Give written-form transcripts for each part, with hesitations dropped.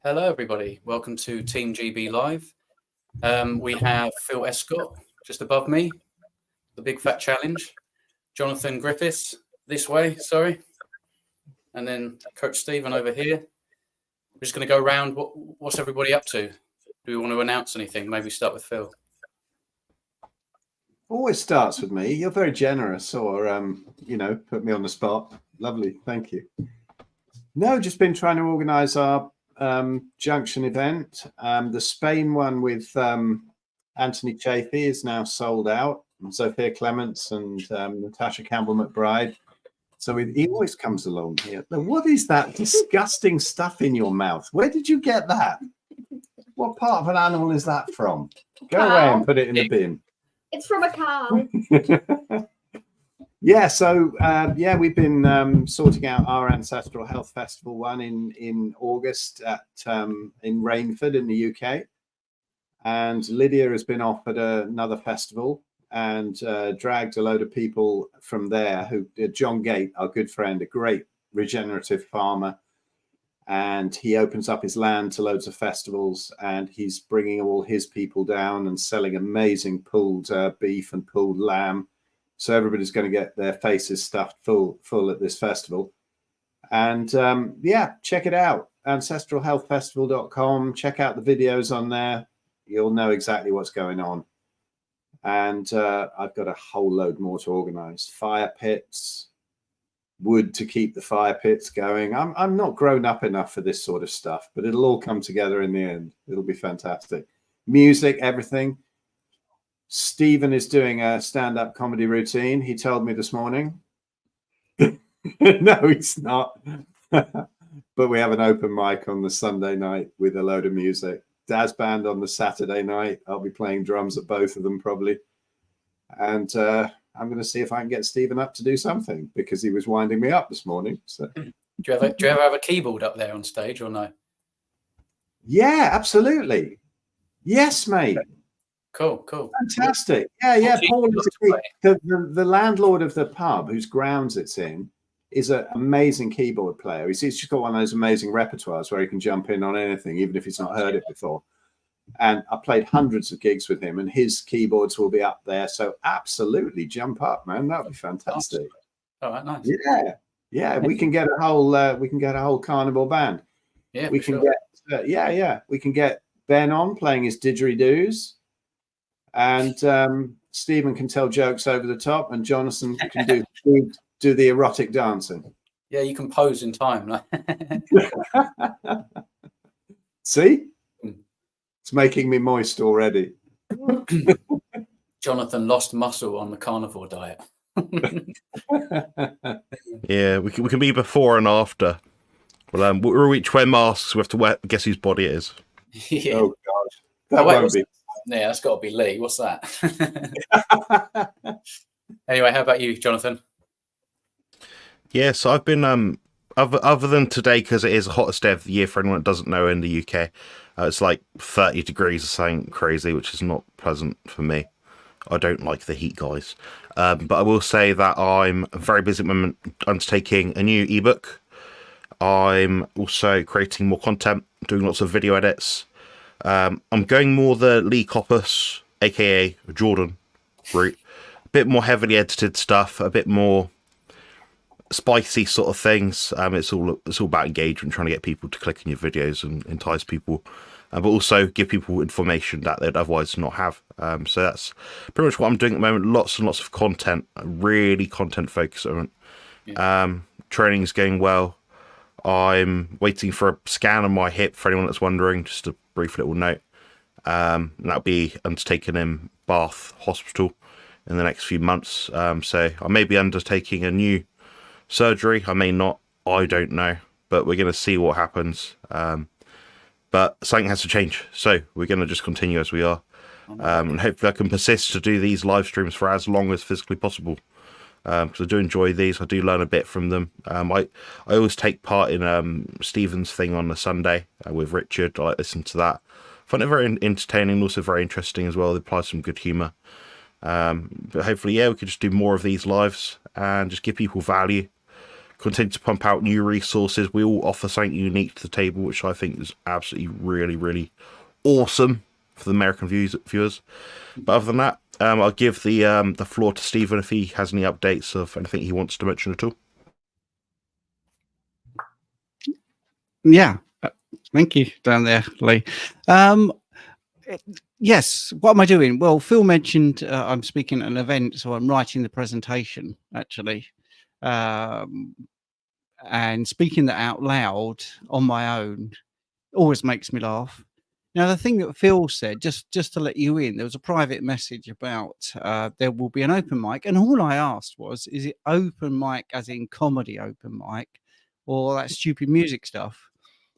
Hello, everybody. Welcome to Team GB Live. We have Phil Escott just above me, the Big Fat Challenge. Jonathan Griffiths this way, sorry. And then Coach Stephen over here. We're just going to go around. What's everybody up to? Do we want to announce anything? Maybe start with Phil. Always starts with me. You're very generous, or put me on the spot. Lovely, thank you. No, just been trying to organise our Junction event. The Spain one with Anthony Chafee is now sold out, and Sophia Clements and Natasha Campbell McBride. So he always comes along here. What is that disgusting stuff in your mouth? Where did you get that? What part of an animal is that from? Go away and put it in the bin. It's from a cow. Yeah, so we've been sorting out our Ancestral Health Festival one in August at in Rainford in the UK, and Lydia has been off at another festival and dragged a load of people from there. John Gate, our good friend, a great regenerative farmer, and he opens up his land to loads of festivals, and he's bringing all his people down and selling amazing pulled beef and pulled lamb. So everybody's going to get their faces stuffed full at this festival. And check it out. ancestralhealthfestival.com. Check out the videos on there. You'll know exactly what's going on. And I've got a whole load more to organize. Fire pits, wood to keep the fire pits going. I'm not grown up enough for this sort of stuff, but it'll all come together in the end. It'll be fantastic. Music, everything. Stephen is doing a stand-up comedy routine. He told me this morning. No, he's not. But we have an open mic on the Sunday night with a load of music. Daz Band on the Saturday night. I'll be playing drums at both of them probably. And I'm going to see if I can get Stephen up to do something, because he was winding me up this morning. So, do you ever have a keyboard up there on stage or no? Yeah, absolutely. Yes, mate. Cool. Fantastic. Yeah. Paul is the landlord of the pub whose grounds it's in is an amazing keyboard player. He's just got one of those amazing repertoires where he can jump in on anything, even if he's not heard it before. And I played hundreds of gigs with him, and his keyboards will be up there. So absolutely jump up, man. That would be fantastic. All right, nice. Yeah. We can get a whole carnival band. Yeah, we can get we can get Ben on playing his didgeridoos. And Stephen can tell jokes over the top, and Jonathan can do the erotic dancing. Yeah, you can pose in time. See? It's making me moist already. Jonathan lost muscle on the carnivore diet. Yeah, we can be before and after. Well, we'll each wear masks. We have to guess whose body it is. Yeah. Oh, God. That won't be. Yeah, that's got to be Lee. What's that? Anyway, how about you, Jonathan? Yeah, so I've been other than today, because it is the hottest day of the year for anyone that doesn't know in the UK. It's like 30 degrees or something crazy, which is not pleasant for me. I don't like the heat, guys. But I will say that I'm very busy at the moment undertaking a new ebook. I'm also creating more content, doing lots of video edits. I'm going more the Lee Koppus, aka Jordan, route. A bit more heavily edited stuff, a bit more spicy sort of things. It's all about engagement, trying to get people to click on your videos and entice people, but also give people information that they'd otherwise not have. So that's pretty much what I'm doing at the moment. Lots and lots of content, really content focused on it. Training is going well. I'm waiting for a scan on my hip for anyone that's wondering, just a brief little note. And that'll be undertaken in Bath Hospital in the next few months. So I may be undertaking a new surgery. I may not. I don't know. But we're going to see what happens. But something has to change. So we're going to just continue as we are. And hopefully I can persist to do these live streams for as long as physically possible. Because I do enjoy these. I do learn a bit from them. I always take part in Stephen's thing on a Sunday with Richard. I like listening to that. I find it very entertaining, also very interesting as well. They apply some good humour. But hopefully, we could just do more of these lives and just give people value. continue to pump out new resources. We all offer something unique to the table, which I think is absolutely really, really awesome for the American viewers. But other than that, I'll give the floor to Stephen if he has any updates of anything he wants to mention at all. Yeah, thank you down there, Lee. Yes, what am I doing? Well, Phil mentioned I'm speaking at an event, so I'm writing the presentation actually, and speaking that out loud on my own always makes me laugh. Now, the thing that Phil said, just to let you in, there was a private message about there will be an open mic, and all I asked was, is it open mic as in comedy open mic, or that stupid music stuff?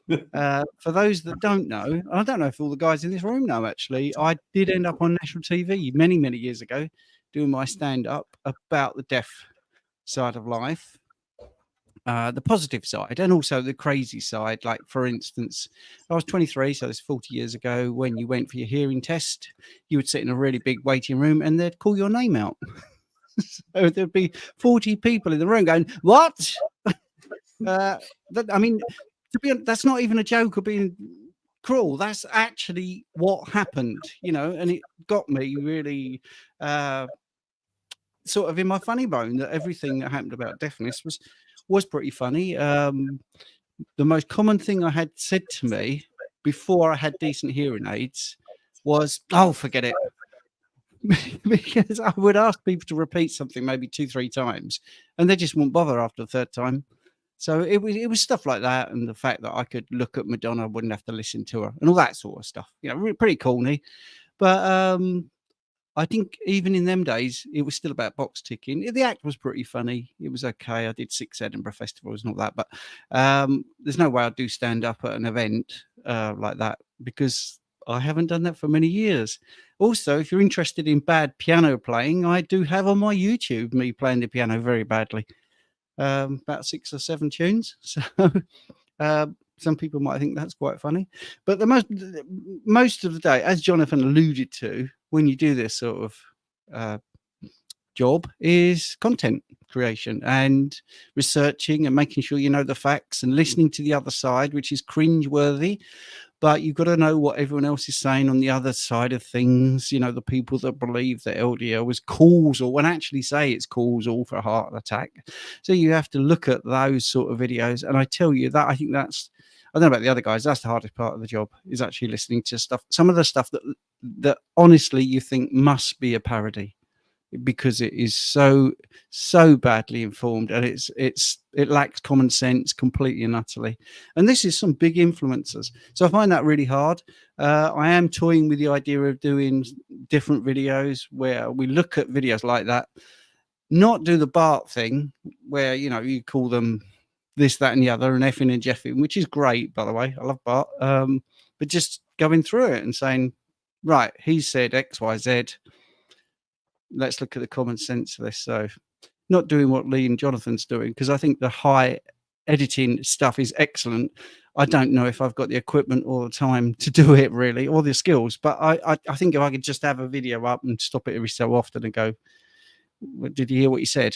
For those that don't know, I don't know if all the guys in this room know, actually, I did end up on national TV many, many years ago doing my stand-up about the deaf side of life, the positive side, and also the crazy side. Like, for instance, I was 23, so that's 40 years ago. When you went for your hearing test, you would sit in a really big waiting room and they'd call your name out. So there'd be 40 people in the room going, what? I mean, to be honest, that's not even a joke or being cruel. That's actually what happened, and it got me really sort of in my funny bone that everything that happened about deafness was pretty funny. The most common thing I had said to me before I had decent hearing aids was, oh, forget it. Because I would ask people to repeat something maybe 2-3 times and they just wouldn't bother after the third time. So it was stuff like that, and the fact that I could look at Madonna, wouldn't have to listen to her, and all that sort of stuff. Pretty corny. But I think even in them days, it was still about box ticking. The act was pretty funny. It was okay. I did 6 Edinburgh festivals and all that, but there's no way I'd do stand up at an event like that, because I haven't done that for many years. Also, if you're interested in bad piano playing, I do have on my YouTube me playing the piano very badly. About 6 or 7 tunes. So some people might think that's quite funny, but the most of the day, as Jonathan alluded to, when you do this sort of job, is content creation and researching and making sure you know the facts and listening to the other side, which is cringeworthy. But you've got to know what everyone else is saying on the other side of things. The people that believe that LDL was causal when actually say it's causal for a heart attack. So you have to look at those sort of videos. And I tell you that I think I don't know about the other guys, that's the hardest part of the job, is actually listening to stuff. Some of the stuff that honestly you think must be a parody, because it is so badly informed, and it lacks common sense completely and utterly. And this is some big influencers, so I find that really hard. I am toying with the idea of doing different videos where we look at videos like that, not do the Bart thing where you call them this, that, and the other, and effing and jeffing, which is great, by the way. I love Bart, but just going through it and saying, right, he said XYZ. Let's look at the common sense of this. So not doing what Lee and Jonathan's doing, because I think the high editing stuff is excellent. I don't know if I've got the equipment or the time to do it really, or the skills, but I think if I could just have a video up and stop it every so often and go, did you hear what he said?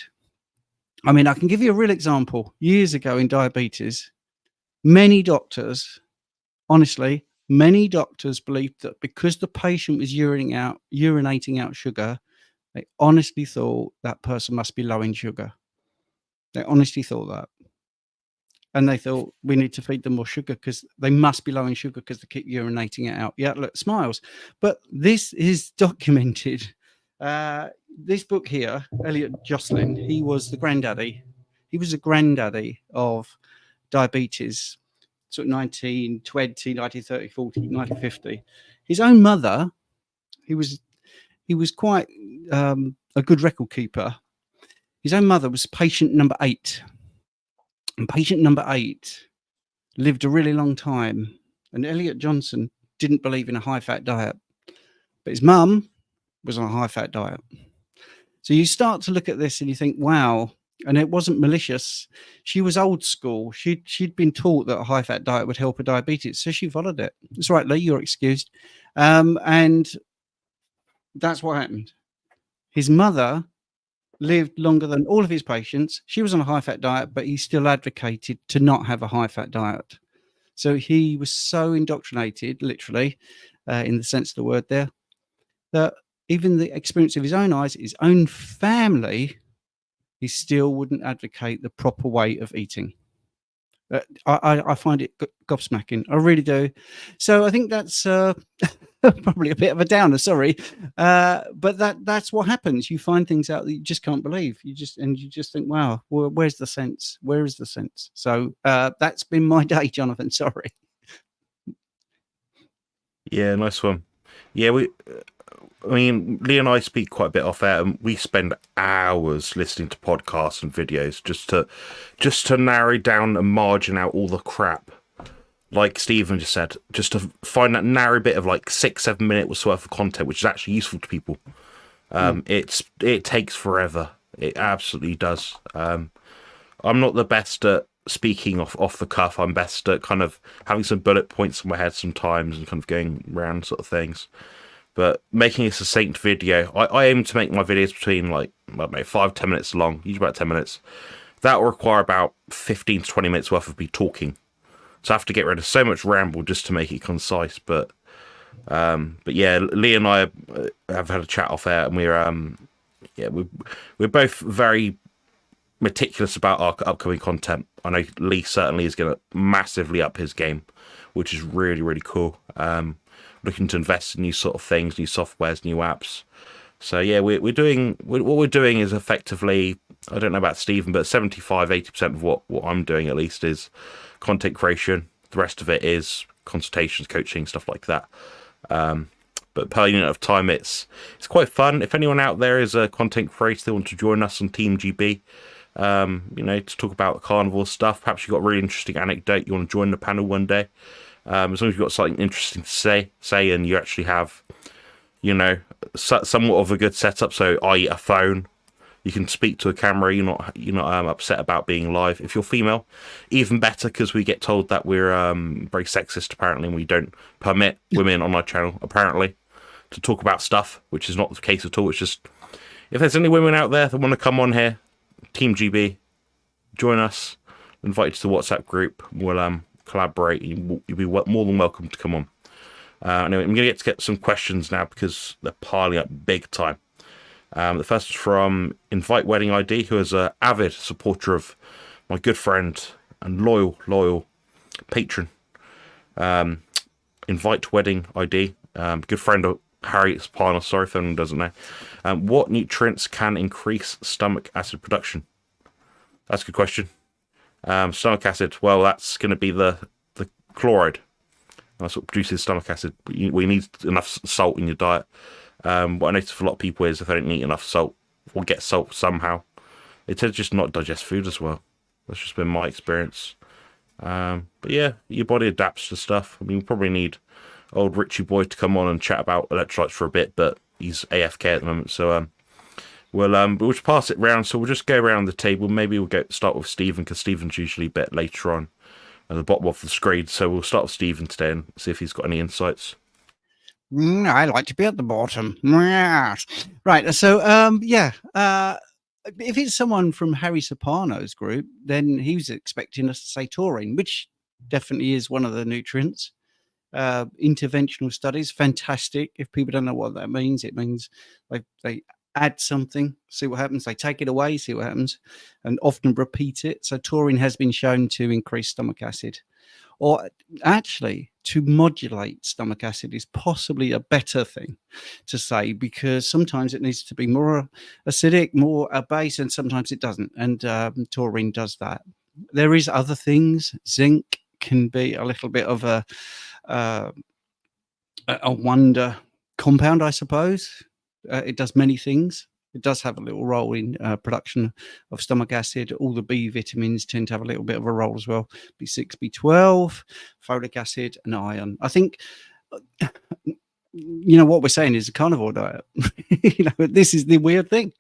I mean, I can give you a real example. Years ago in diabetes, many doctors, honestly, many doctors believed that because the patient was urinating out sugar, they honestly thought that person must be low in sugar. They honestly thought that. And they thought, we need to feed them more sugar because they must be low in sugar because they keep urinating it out. Yeah, look, smiles. But this is documented. This book here, Elliot Jocelyn, he was the granddaddy. He was a granddaddy of diabetes, sort of 1920, 1930, 40, 1950. His own mother, he was quite a good record keeper. His own mother was patient number 8. And patient number 8 lived a really long time. And Elliot Johnson didn't believe in a high-fat diet. But his mum was on a high-fat diet. So you start to look at this and you think, wow. And it wasn't malicious. She was old school. She'd been taught that a high-fat diet would help her diabetes. So she followed it. That's right, Lee, you're excused. And that's what happened. His mother lived longer than all of his patients. She was on a high-fat diet, but he still advocated to not have a high-fat diet. So he was so indoctrinated, literally, in the sense of the word there, that even the experience of his own eyes, his own family, he still wouldn't advocate the proper way of eating. I find it gobsmacking. I really do. So I think that's probably a bit of a downer. Sorry, but that's what happens. You find things out that you just can't believe. You just think, wow, where's the sense? Where is the sense? So that's been my day, Jonathan. Sorry. Yeah, nice one. Yeah, I mean, Lee and I speak quite a bit off air, and we spend hours listening to podcasts and videos just to narrow down and margin out all the crap. Like Stephen just said, just to find that narrow bit of like 6-7 minutes worth of content, which is actually useful to people. It takes forever. It absolutely does. I'm not the best at speaking off the cuff. I'm best at kind of having some bullet points in my head sometimes and kind of going around sort of things. But making a succinct video, I aim to make my videos between like, I don't know, 5-10 minutes long, usually about 10 minutes. That will require about 15 to 20 minutes worth of me talking. So I have to get rid of so much ramble just to make it concise. But yeah, Lee and I have had a chat off air, and we're both very meticulous about our upcoming content. I know Lee certainly is going to massively up his game, which is really, really cool. Looking to invest in new sort of things, new softwares, new apps. So yeah, what we're doing is effectively, I don't know about Stephen, but 75-80% of what I'm doing at least is content creation. The rest of it is consultations, coaching, stuff like that. But per unit of time, it's quite fun. If anyone out there is a content creator, they want to join us on Team GB, to talk about carnivore stuff. Perhaps you've got a really interesting anecdote, you want to join the panel one day. As long as you've got something interesting to say, and you actually have, somewhat of a good setup. So, i.e., a phone, you can speak to a camera. You're not upset about being live. If you're female, even better, because we get told that we're very sexist apparently, and we don't permit women on our channel apparently to talk about stuff, which is not the case at all. It's just, if there's any women out there that want to come on here, Team GB, join us. Invite you to the WhatsApp group. We'll collaborate. You'll be more than welcome to come on. Anyway, I'm going to get some questions now because they're piling up big time. The first is from Invite Wedding ID, who is an avid supporter of my good friend and loyal patron. Invite Wedding ID, good friend of Harry's partner. Sorry if anyone doesn't know. What nutrients can increase stomach acid production? That's a good question. Stomach acid, well, that's going to be the chloride. That's what produces stomach acid. We need enough salt in your diet. What I notice for a lot of people is if they don't eat enough salt or get salt somehow, they tend to just not digest food as well. That's just been my experience. But yeah, your body adapts to stuff. I mean, we probably need old Richie Boy to come on and chat about electrolytes for a bit, but he's AFK at the moment, so we'll just pass it round. So we'll just go around the table. Maybe we'll start with Stephen, because Stephen's usually a bit later on at the bottom of the screen. So we'll start with Stephen today and see if he's got any insights. I like to be at the bottom. Right. So, if it's someone from Harry Soprano's group, then he was expecting us to say taurine, which definitely is one of the nutrients. Interventional studies, fantastic. If people don't know what that means, it means they add something, see what happens. They take it away, see what happens, and often repeat it. So taurine has been shown to increase stomach acid, or actually to modulate stomach acid is possibly a better thing to say, because sometimes it needs to be more acidic, more base, and sometimes it doesn't. And taurine does that. There is other things. Zinc can be a little bit of a wonder compound, I suppose. It does many things. It does have a little role in production of stomach acid. All the B vitamins tend to have a little bit of a role as well. B6, B12, folic acid, and iron. I think, what we're saying is a carnivore diet. This is the weird thing.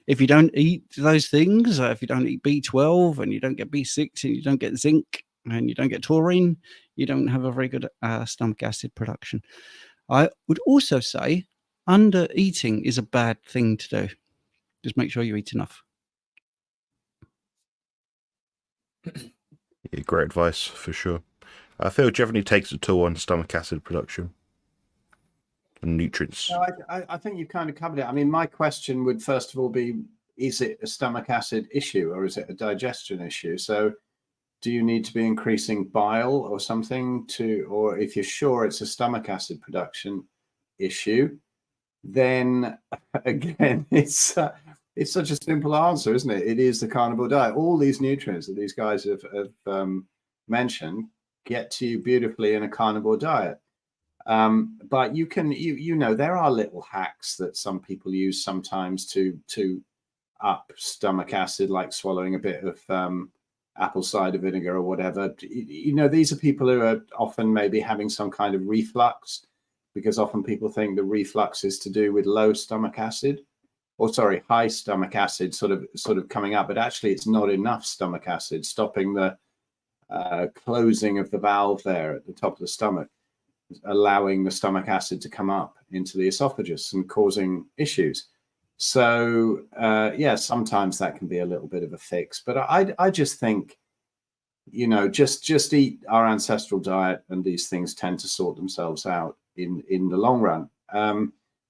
If you don't eat those things, if you don't eat B12 and you don't get B6 and you don't get zinc and you don't get taurine, you don't have a very good stomach acid production. I would also say under eating is a bad thing to do. Just make sure you eat enough. Yeah, great advice for sure. Phil, do you have any takes at all on stomach acid production and nutrients? No, I think you've kind of covered it. I mean, my question would first of all be, is it a stomach acid issue or is it a digestion issue? So do you need to be increasing bile or something to, or if you're sure it's a stomach acid production issue, then again, it's such a simple answer, isn't it? It is the carnivore diet. All these nutrients that these guys have mentioned get to you beautifully in a carnivore diet. But you can, you know, there are little hacks that some people use sometimes to up stomach acid, like swallowing a bit of apple cider vinegar or whatever. You know, these are people who are often maybe having some kind of reflux, because often people think the reflux is to do with low stomach acid, or sorry, high stomach acid sort of coming up, but actually it's not enough stomach acid stopping the closing of the valve there at the top of the stomach, allowing the stomach acid to come up into the esophagus and causing issues. So yeah, sometimes that can be a little bit of a fix, but I just think, you know, just eat our ancestral diet and these things tend to sort themselves out in the long run.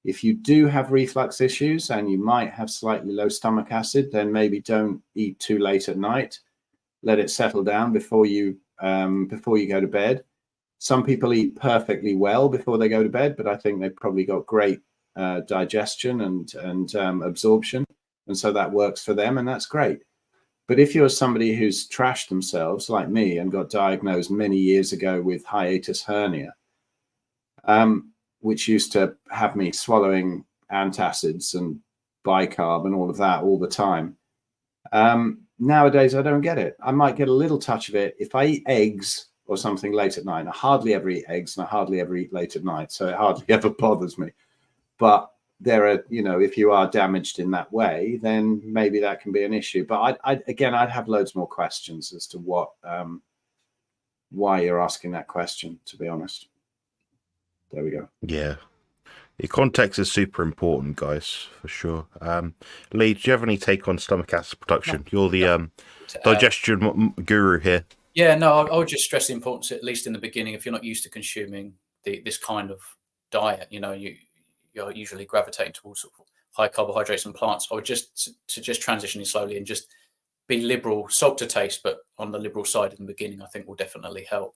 If you do have reflux issues and you might have slightly low stomach acid, then maybe don't eat too late at night. Let it settle down before you go to bed. Some people eat perfectly well before they go to bed, but I think they've probably got great digestion and absorption, and so that works for them, and that's great. But if you're somebody who's trashed themselves like me and got diagnosed many years ago with hiatus hernia, which used to have me swallowing antacids and bicarb and all of that all the time, nowadays I don't get it. I might get a little touch of it if I eat eggs or something late at night. I hardly ever eat eggs and I hardly ever eat late at night, so it hardly ever bothers me. But there are, you know, if you are damaged in that way, then maybe that can be an issue. But I'd have loads more questions as to what, why you're asking that question, to be honest. There we go. Yeah. The context is super important, guys, for sure. Lee, do you have any take on stomach acid production? You're the digestion guru here. Yeah, no, I would just stress the importance, at least in the beginning, if you're not used to consuming this kind of diet, you know, you're usually gravitating towards sort of high carbohydrates and plants. I would just transitioning slowly and just be liberal, salt to taste, but on the liberal side in the beginning, I think will definitely help.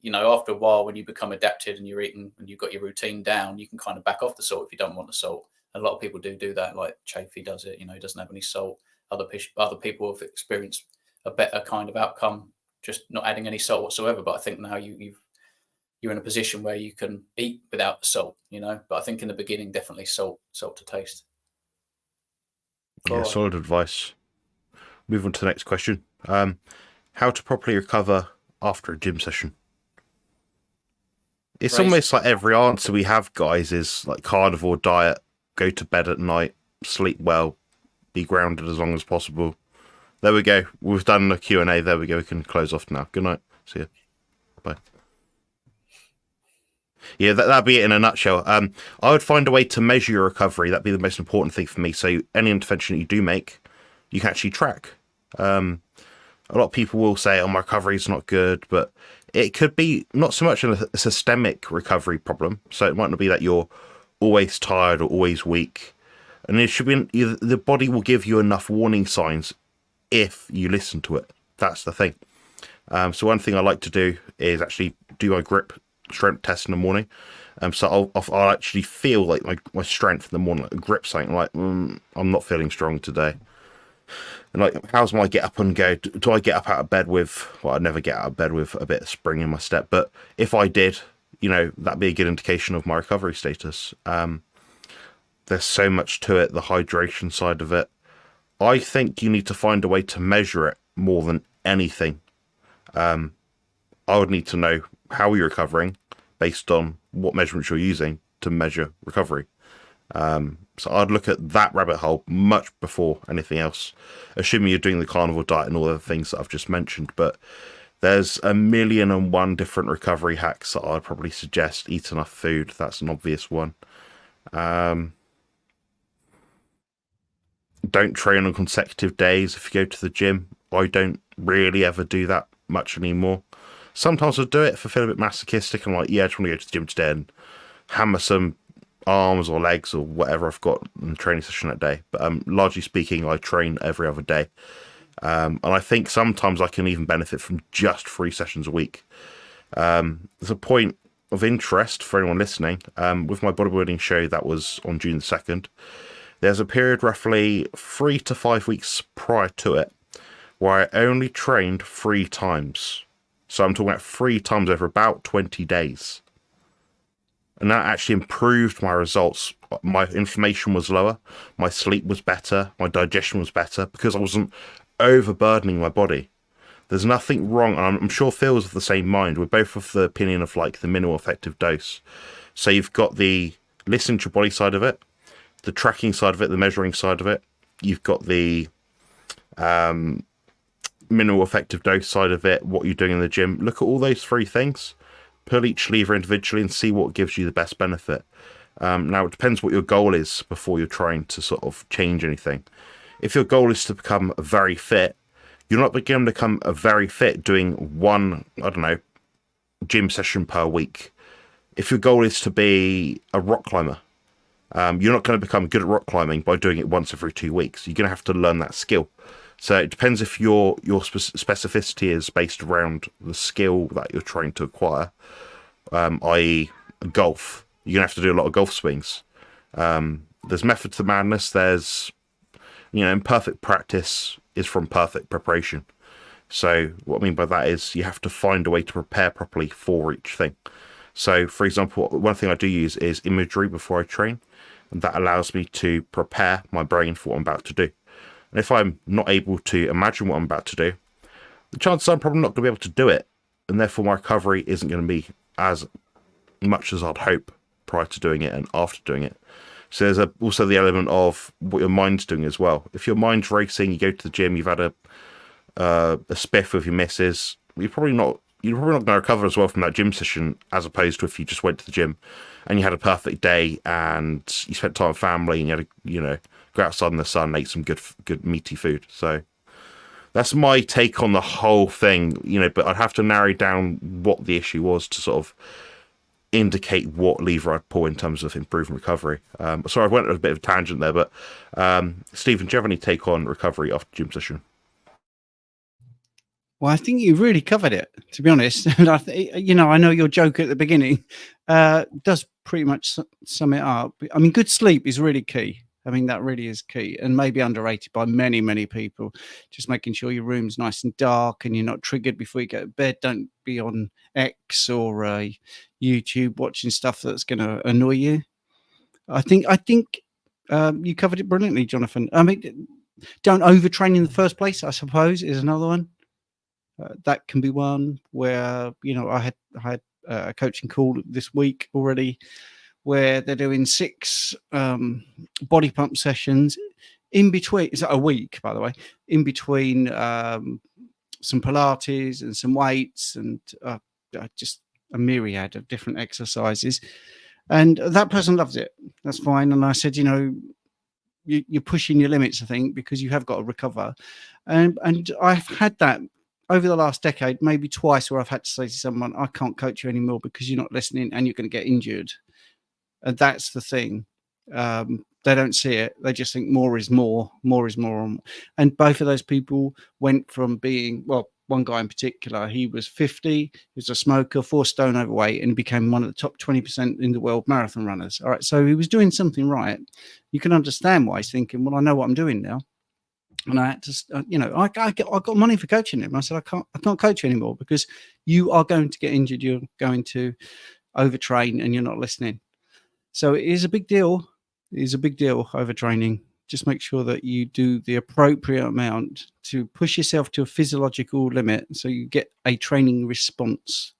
You know, after a while, when you become adapted and you're eating and you've got your routine down, you can kind of back off the salt if you don't want the salt. A lot of people do that, like Chafee does it. You know, he doesn't have any salt. Other people have experienced a better kind of outcome, just not adding any salt whatsoever. But I think now you're in a position where you can eat without the salt, you know. But I think in the beginning, definitely salt to taste. Yeah, solid advice. Move on to the next question. How to properly recover after a gym session? It's almost like every answer we have, guys, is like carnivore diet, go to bed at night, sleep well, be grounded as long as possible. There we go. We've done the Q&A. There we go. We can close off now. Good night. See you. Bye. Yeah, that'd be it in a nutshell. I would find a way to measure your recovery. That'd be the most important thing for me. So any intervention that you do make, you can actually track. A lot of people will say, oh, my recovery is not good, but it could be not so much a systemic recovery problem. So it might not be that you're always tired or always weak. And it should be the body will give you enough warning signs if you listen to it. That's the thing. So one thing I like to do is actually do my grip strength test in the morning. So I'll actually feel like my strength in the morning, like a grip saying like, I'm not feeling strong today. And like, how's my get up and go? Do I get up out of bed with, well, I never get out of bed with a bit of spring in my step, but if I did, you know, that'd be a good indication of my recovery status. There's so much to it, the hydration side of it. I think you need to find a way to measure it more than anything. I would need to know how you're recovering based on what measurements you're using to measure recovery. So I'd look at that rabbit hole much before anything else, assuming you're doing the carnivore diet and all the things that I've just mentioned. But there's 1,000,001 different recovery hacks that I'd probably suggest. Eat enough food. That's an obvious one. don't train on consecutive days if you go to the gym. I don't really ever do that much anymore. Sometimes I'll do it if I feel a bit masochistic. I'm like, yeah, I just want to go to the gym today and hammer some arms or legs or whatever I've got in the training session that day. But largely speaking, I train every other day. And I think sometimes I can even benefit from just 3 sessions a week. There's a point of interest for anyone listening. With my bodybuilding show that was on June the 2nd, there's a period roughly 3 to 5 weeks prior to it where I only trained 3 times. So I'm talking about 3 times over about 20 days. And that actually improved my results. My inflammation was lower, my sleep was better, my digestion was better because I wasn't overburdening my body. There's nothing wrong, and I'm sure Phil's of the same mind. We're both of the opinion of like the minimal effective dose. So you've got the listening to your body side of it, the tracking side of it, the measuring side of it. You've got the minimal effective dose side of it, what you're doing in the gym. Look at all those 3 things, pull each lever individually and see what gives you the best benefit. Now, it depends what your goal is before you're trying to sort of change anything. If your goal is to become very fit, you're not going to become very fit doing 1, I don't know, gym session per week. If your goal is to be a rock climber, you're not going to become good at rock climbing by doing it once every 2 weeks. You're going to have to learn that skill. So it depends if your specificity is based around the skill that you're trying to acquire, i.e. golf. You're going to have to do a lot of golf swings. There's method to madness. There's, imperfect practice is from perfect preparation. So what I mean by that is you have to find a way to prepare properly for each thing. So, for example, one thing I do use is imagery before I train, and that allows me to prepare my brain for what I'm about to do. And if I'm not able to imagine what I'm about to do, the chances are I'm probably not going to be able to do it, and therefore my recovery isn't going to be as much as I'd hope prior to doing it and after doing it. So there's also the element of what your mind's doing as well. If your mind's racing, you go to the gym, you've had a spiff with your missus, you're probably not going to recover as well from that gym session as opposed to if you just went to the gym and you had a perfect day and you spent time with family and you had to, go outside in the sun and ate some good meaty food. So that's my take on the whole thing, but I'd have to narrow down what the issue was to sort of indicate what lever I'd pull in terms of improving recovery. Sorry, I went on a bit of a tangent there, but Stephen, do you have any take on recovery after gym session? Well, I think you really covered it, to be honest. And I know your joke at the beginning does pretty much sum it up. I mean, good sleep is really key. I mean, that really is key and maybe underrated by many, many people. Just making sure your room's nice and dark and you're not triggered before you go to bed. Don't be on X or YouTube watching stuff that's going to annoy you. I think you covered it brilliantly, Jonathan. I mean, don't overtrain in the first place, I suppose, is another one. That can be one where, I had a coaching call this week already where they're doing 6 body pump sessions in between. It's a week, by the way, in between some Pilates and some weights and just a myriad of different exercises. And that person loves it. That's fine. And I said, you're pushing your limits, I think, because you have got to recover. And I've had that over the last decade, maybe twice, where I've had to say to someone, I can't coach you anymore because you're not listening and you're going to get injured. And that's the thing. They don't see it. They just think more is more, more is more. And both of those people went from being, well, one guy in particular, he was 50, he was a smoker, 4 stone overweight, and he became one of the top 20% in the world marathon runners. All right. So he was doing something right. You can understand why he's thinking, well, I know what I'm doing now. And I had to, I got money for coaching him. I said, I can't coach you anymore because you are going to get injured. You're going to overtrain and you're not listening. So it is a big deal. It is a big deal, overtraining. Just make sure that you do the appropriate amount to push yourself to a physiological limit so you get a training response.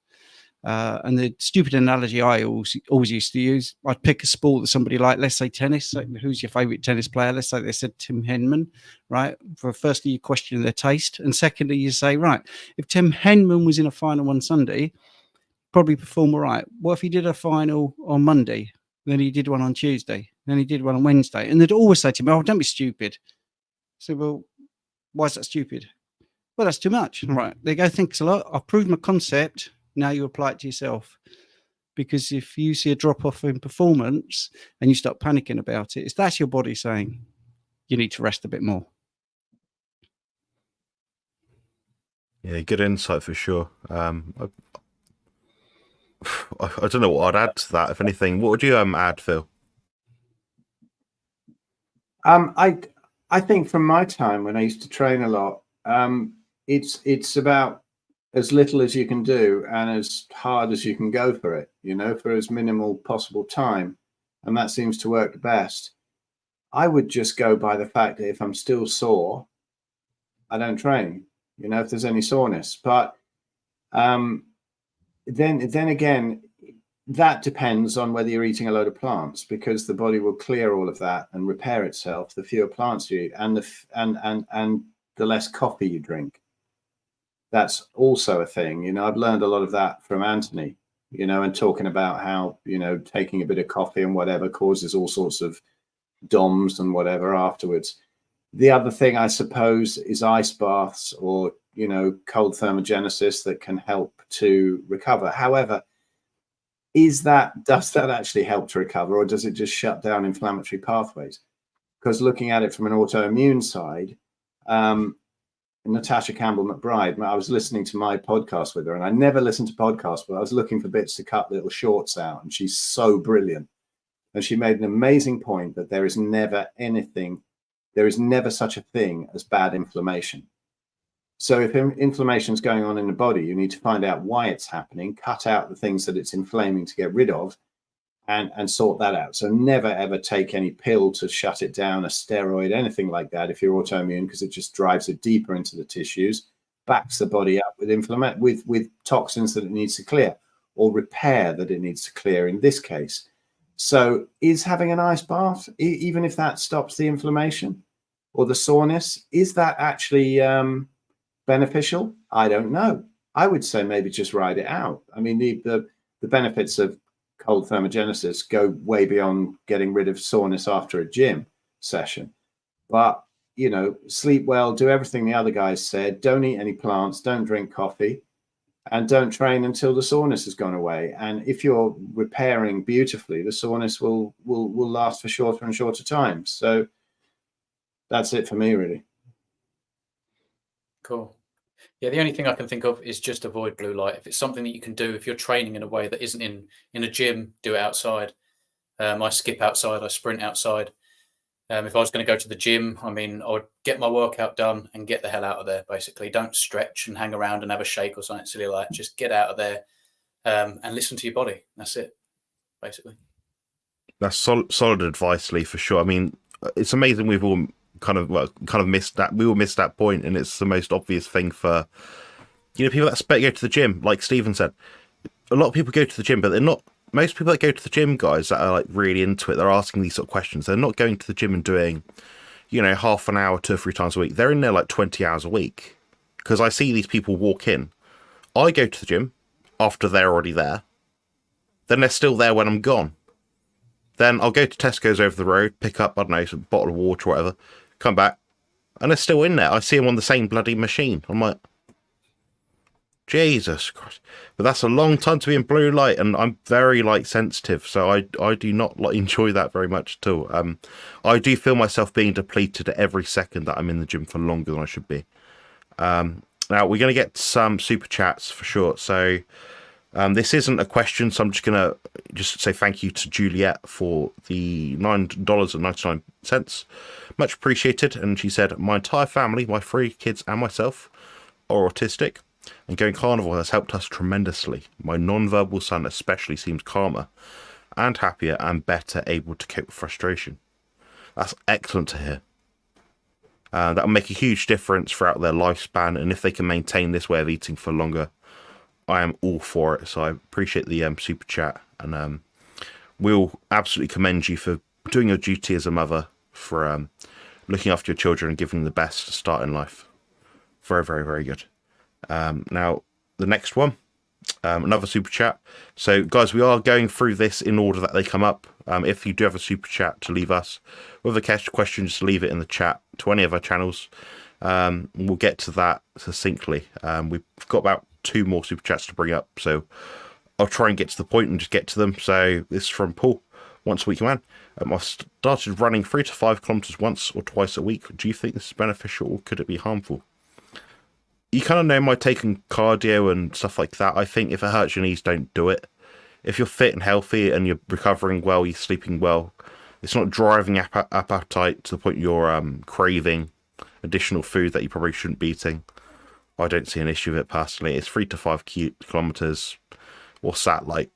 And the stupid analogy I always used to use, I'd pick a sport that somebody like, let's say tennis. So who's your favorite tennis player? Let's say they said Tim Henman, right? For firstly, you question their taste. And secondly, you say, right, if Tim Henman was in a final one Sunday, probably perform all right. What if he did a final on Monday? Then he did one on Tuesday. Then he did one on Wednesday. And they'd always say to me, oh, don't be stupid. So, well, why is that stupid? Well, that's too much. Right. There you go. Thanks a lot. I've proved my concept. Now you apply it to yourself. Because if you see a drop off in performance and you start panicking about it, that's your body saying you need to rest a bit more. Yeah, good insight for sure. I don't know what I'd add to that. If anything, what would you add, Phil? I think from my time when I used to train a lot, it's about as little as you can do and as hard as you can go for it, for as minimal possible time. And that seems to work best. I would just go by the fact that if I'm still sore, I don't train, if there's any soreness. But then again, that depends on whether you're eating a load of plants, because the body will clear all of that and repair itself the fewer plants you eat and the less coffee you drink. That's also a thing. I've learned a lot of that from Anthony, and talking about how, taking a bit of coffee and whatever causes all sorts of DOMs and whatever afterwards. The other thing, I suppose, is ice baths or, cold thermogenesis that can help to recover. However, does that actually help to recover, or does it just shut down inflammatory pathways? Because looking at it from an autoimmune side, Natasha Campbell McBride, I was listening to my podcast with her, and I never listened to podcasts, but I was looking for bits to cut little shorts out, and she's so brilliant. And she made an amazing point that there is never such a thing as bad inflammation. So if inflammation is going on in the body, you need to find out why it's happening, cut out the things that it's inflaming to get rid of, and sort that out. So never, ever take any pill to shut it down, a steroid, anything like that if you're autoimmune, because it just drives it deeper into the tissues, backs the body up with toxins that it needs to clear, or repair that it needs to clear in this case. So is having an ice bath, even if that stops the inflammation or the soreness, is that actually beneficial? I don't know. I would say maybe just ride it out. I mean, the benefits of cold thermogenesis go way beyond getting rid of soreness after a gym session. But, sleep well, do everything the other guys said, don't eat any plants, don't drink coffee, and don't train until the soreness has gone away. And if you're repairing beautifully, the soreness will last for shorter and shorter times. So that's it for me, really. Cool. Yeah, the only thing I can think of is just avoid blue light. If it's something that you can do, if you're training in a way that isn't in a gym, do it outside. I skip outside, I sprint outside. If I was going to go to the gym, I would get my workout done and get the hell out of there, basically. Don't stretch and hang around and have a shake or something silly like that. Just get out of there and listen to your body. That's it, basically. That's solid advice, Lee, for sure. I mean, it's amazing we've all kind of missed that. We all missed that point, and it's the most obvious thing for people that go to the gym. Like Stephen said, a lot of people go to the gym, but they're not. Most people that go to the gym, guys, that are like really into it, they're asking these sort of questions. They're not going to the gym and doing, half an hour, 2 or 3 times a week. They're in there like 20 hours a week. Because I see these people walk in. I go to the gym after they're already there. Then they're still there when I'm gone. Then I'll go to Tesco's over the road, pick up, I don't know, some bottle of water or whatever, come back, and they're still in there. I see them on the same bloody machine. I'm like, Jesus Christ. But that's a long time to be in blue light, and I'm very sensitive, so I do not enjoy that very much at all. I do feel myself being depleted at every second that I'm in the gym for longer than I should be. Now we're going to get some super chats for sure. So this isn't a question, so I'm just going to say thank you to Juliet for the $9.99. Much appreciated. And she said, my entire family, my 3 kids and myself are autistic, and going carnivore has helped us tremendously. My non-verbal son especially seems calmer and happier and better able to cope with frustration. That's excellent to hear. That will make a huge difference throughout their lifespan, and if they can maintain this way of eating for longer, I am all for it. So I appreciate the super chat, and we'll absolutely commend you for doing your duty as a mother, for looking after your children and giving them the best start in life. Very, very, very good. Now, the next one, another super chat. So, guys, we are going through this in order that they come up. If you do have a super chat to leave us with a question, just leave it in the chat to any of our channels. We'll get to that succinctly. We've got about 2 more super chats to bring up, so I'll try and get to the point and just get to them. So this is from Paul. Once a week, man. I've started running 3 to 5 kilometers once or twice a week. Do you think this is beneficial, or could it be harmful? You kind of know my take on cardio and stuff like that. I think if it hurts your knees, don't do it. If you're fit and healthy and you're recovering well, you're sleeping well, it's not driving appetite to the point you're craving additional food that you probably shouldn't be eating. I don't see an issue with it personally. It's 3 to 5 kilometers. What's that like?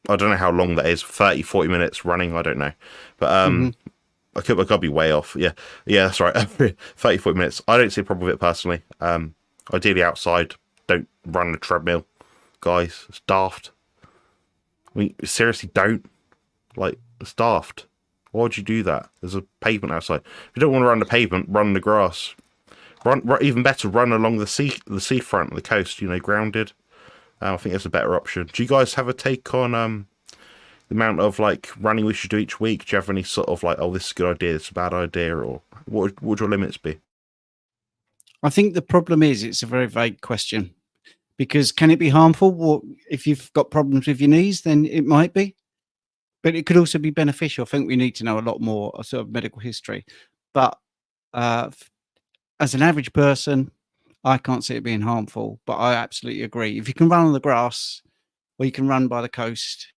I don't know how long that is. 30, 40 minutes running. I don't know. But I could be way off. Yeah, that's right. 30, 40 minutes. I don't see a problem with it personally. Ideally outside. Don't run a treadmill, guys. It's daft. I mean, seriously, don't. Like, it's daft. Why would you do that? There's a pavement outside. If you don't want to run the pavement, run the grass. Run even better, run along the seafront, the coast. Grounded. I think it's a better option. Do you guys have a take on the amount of like running we should do each week? Do you have any sort of like, oh, this is a good idea, this is a bad idea, or what would your limits be? I think the problem is it's a very vague question, because can it be harmful? Well, if you've got problems with your knees, then it might be, but it could also be beneficial. I think we need to know a lot more sort of medical history, but as an average person, I can't see it being harmful. But I absolutely agree. If you can run on the grass, or you can run by the coast,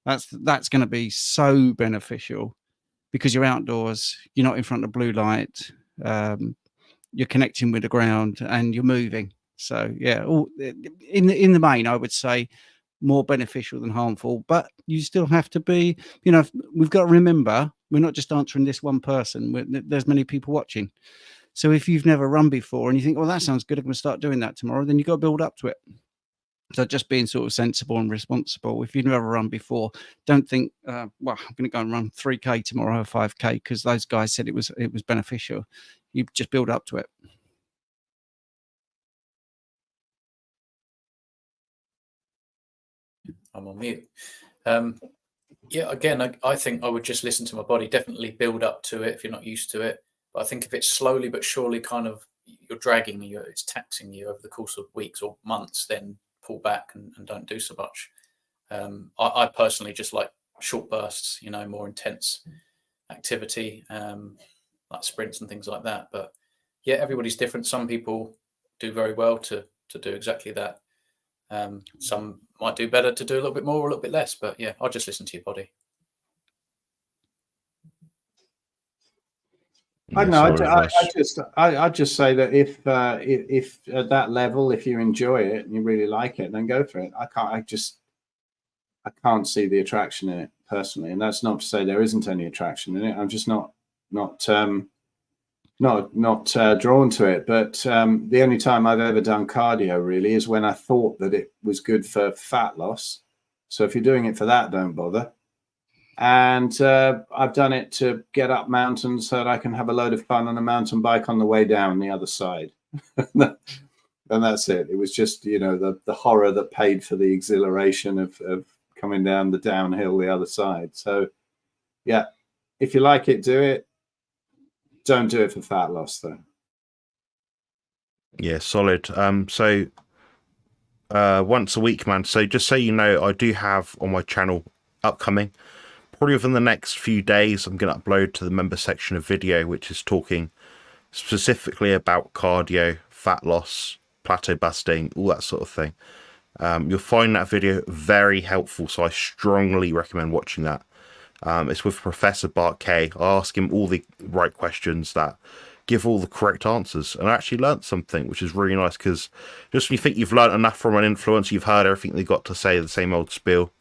that's going to be so beneficial, because you're outdoors, you're not in front of blue light, you're connecting with the ground, and you're moving. So yeah, in the main, I would say more beneficial than harmful. But you still have to be, we've got to remember, we're not just answering this one person. There's many people watching. So if you've never run before and you think, well, that sounds good, I'm going to start doing that tomorrow, then you've got to build up to it. So just being sort of sensible and responsible. If you've never run before, don't think, well, I'm going to go and run 3K tomorrow or 5K because those guys said it was beneficial. You just build up to it. I'm on mute. Yeah, again, I think I would just listen to my body. Definitely build up to it if you're not used to it. But I think if it's slowly but surely kind of you're dragging you, it's taxing you over the course of weeks or months, then pull back and don't do so much. I personally just like short bursts, more intense activity, like sprints and things like that. But yeah, everybody's different. Some people do very well to do exactly that. Some might do better to do a little bit more or a little bit less. But yeah, I'll just listen to your body. I know. I just say that if at that level, if you enjoy it and you really like it, then go for it. I can't see the attraction in it personally, and that's not to say there isn't any attraction in it. I'm just not drawn to it. But the only time I've ever done cardio really is when I thought that it was good for fat loss. So if you're doing it for that, don't bother. And I've done it to get up mountains so that I can have a load of fun on a mountain bike on the way down the other side. And that's it. It was just, the horror that paid for the exhilaration of coming down the downhill the other side. So, yeah, if you like it, do it. Don't do it for fat loss, though. Yeah, solid. So once a week, man. So just so you know, I do have on my channel upcoming, probably within the next few days, I'm going to upload to the member section a video which is talking specifically about cardio, fat loss, plateau busting, all that sort of thing. You'll find that video very helpful, so I strongly recommend watching that. It's with Professor Bart K. I ask him all the right questions that give all the correct answers, and I actually learnt something, which is really nice, because just when you think you've learnt enough from an influencer, you've heard everything they got to say, the same old spiel.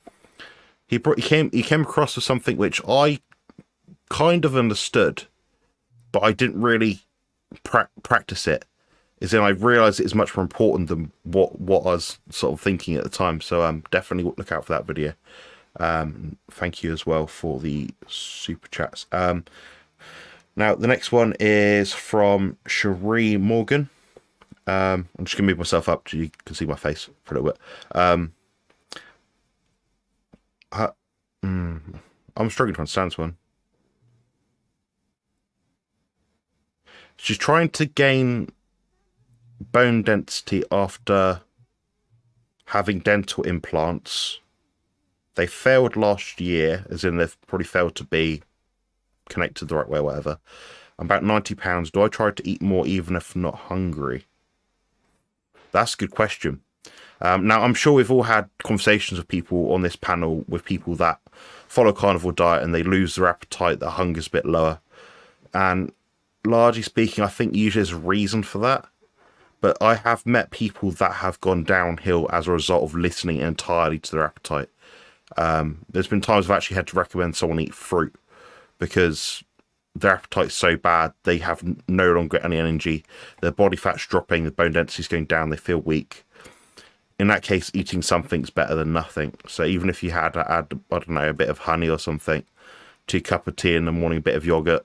He came across with something which I kind of understood, but I didn't really practice it. Is in I realised it is much more important than what I was sort of thinking at the time. So definitely look out for that video. Thank you as well for the super chats. Now the next one is from Cherie Morgan. I'm just gonna move myself up so you can see my face for a little bit. I'm struggling to understand this one. She's trying to gain bone density after having dental implants. They failed last year, as in they've probably failed to be connected the right way or whatever. I'm about £90. Do I try to eat more even if not hungry? That's a good question. Now, I'm sure we've all had conversations with people on this panel, with people that follow carnivore diet and they lose their appetite, their hunger's a bit lower. And largely speaking, I think usually there's a reason for that. But I have met people that have gone downhill as a result of listening entirely to their appetite. There's been times I've actually had to recommend someone eat fruit because their appetite's so bad, they have no longer any energy. Their body fat's dropping, the bone density's going down, they feel weak. In that case, eating something's better than nothing. So even if you had, I don't know, a bit of honey or something, 2 cups of tea in the morning, a bit of yogurt,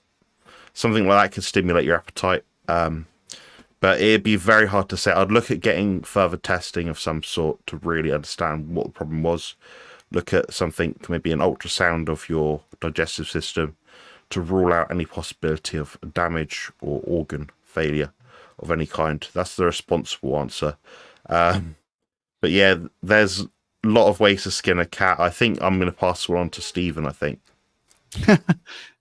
something like that could stimulate your appetite. But it'd be very hard to say. I'd look at getting further testing of some sort to really understand what the problem was. Look at something, maybe an ultrasound of your digestive system to rule out any possibility of damage or organ failure of any kind. That's the responsible answer. But yeah, there's a lot of ways to skin a cat. I think I'm going to pass one on to Stephen, I think.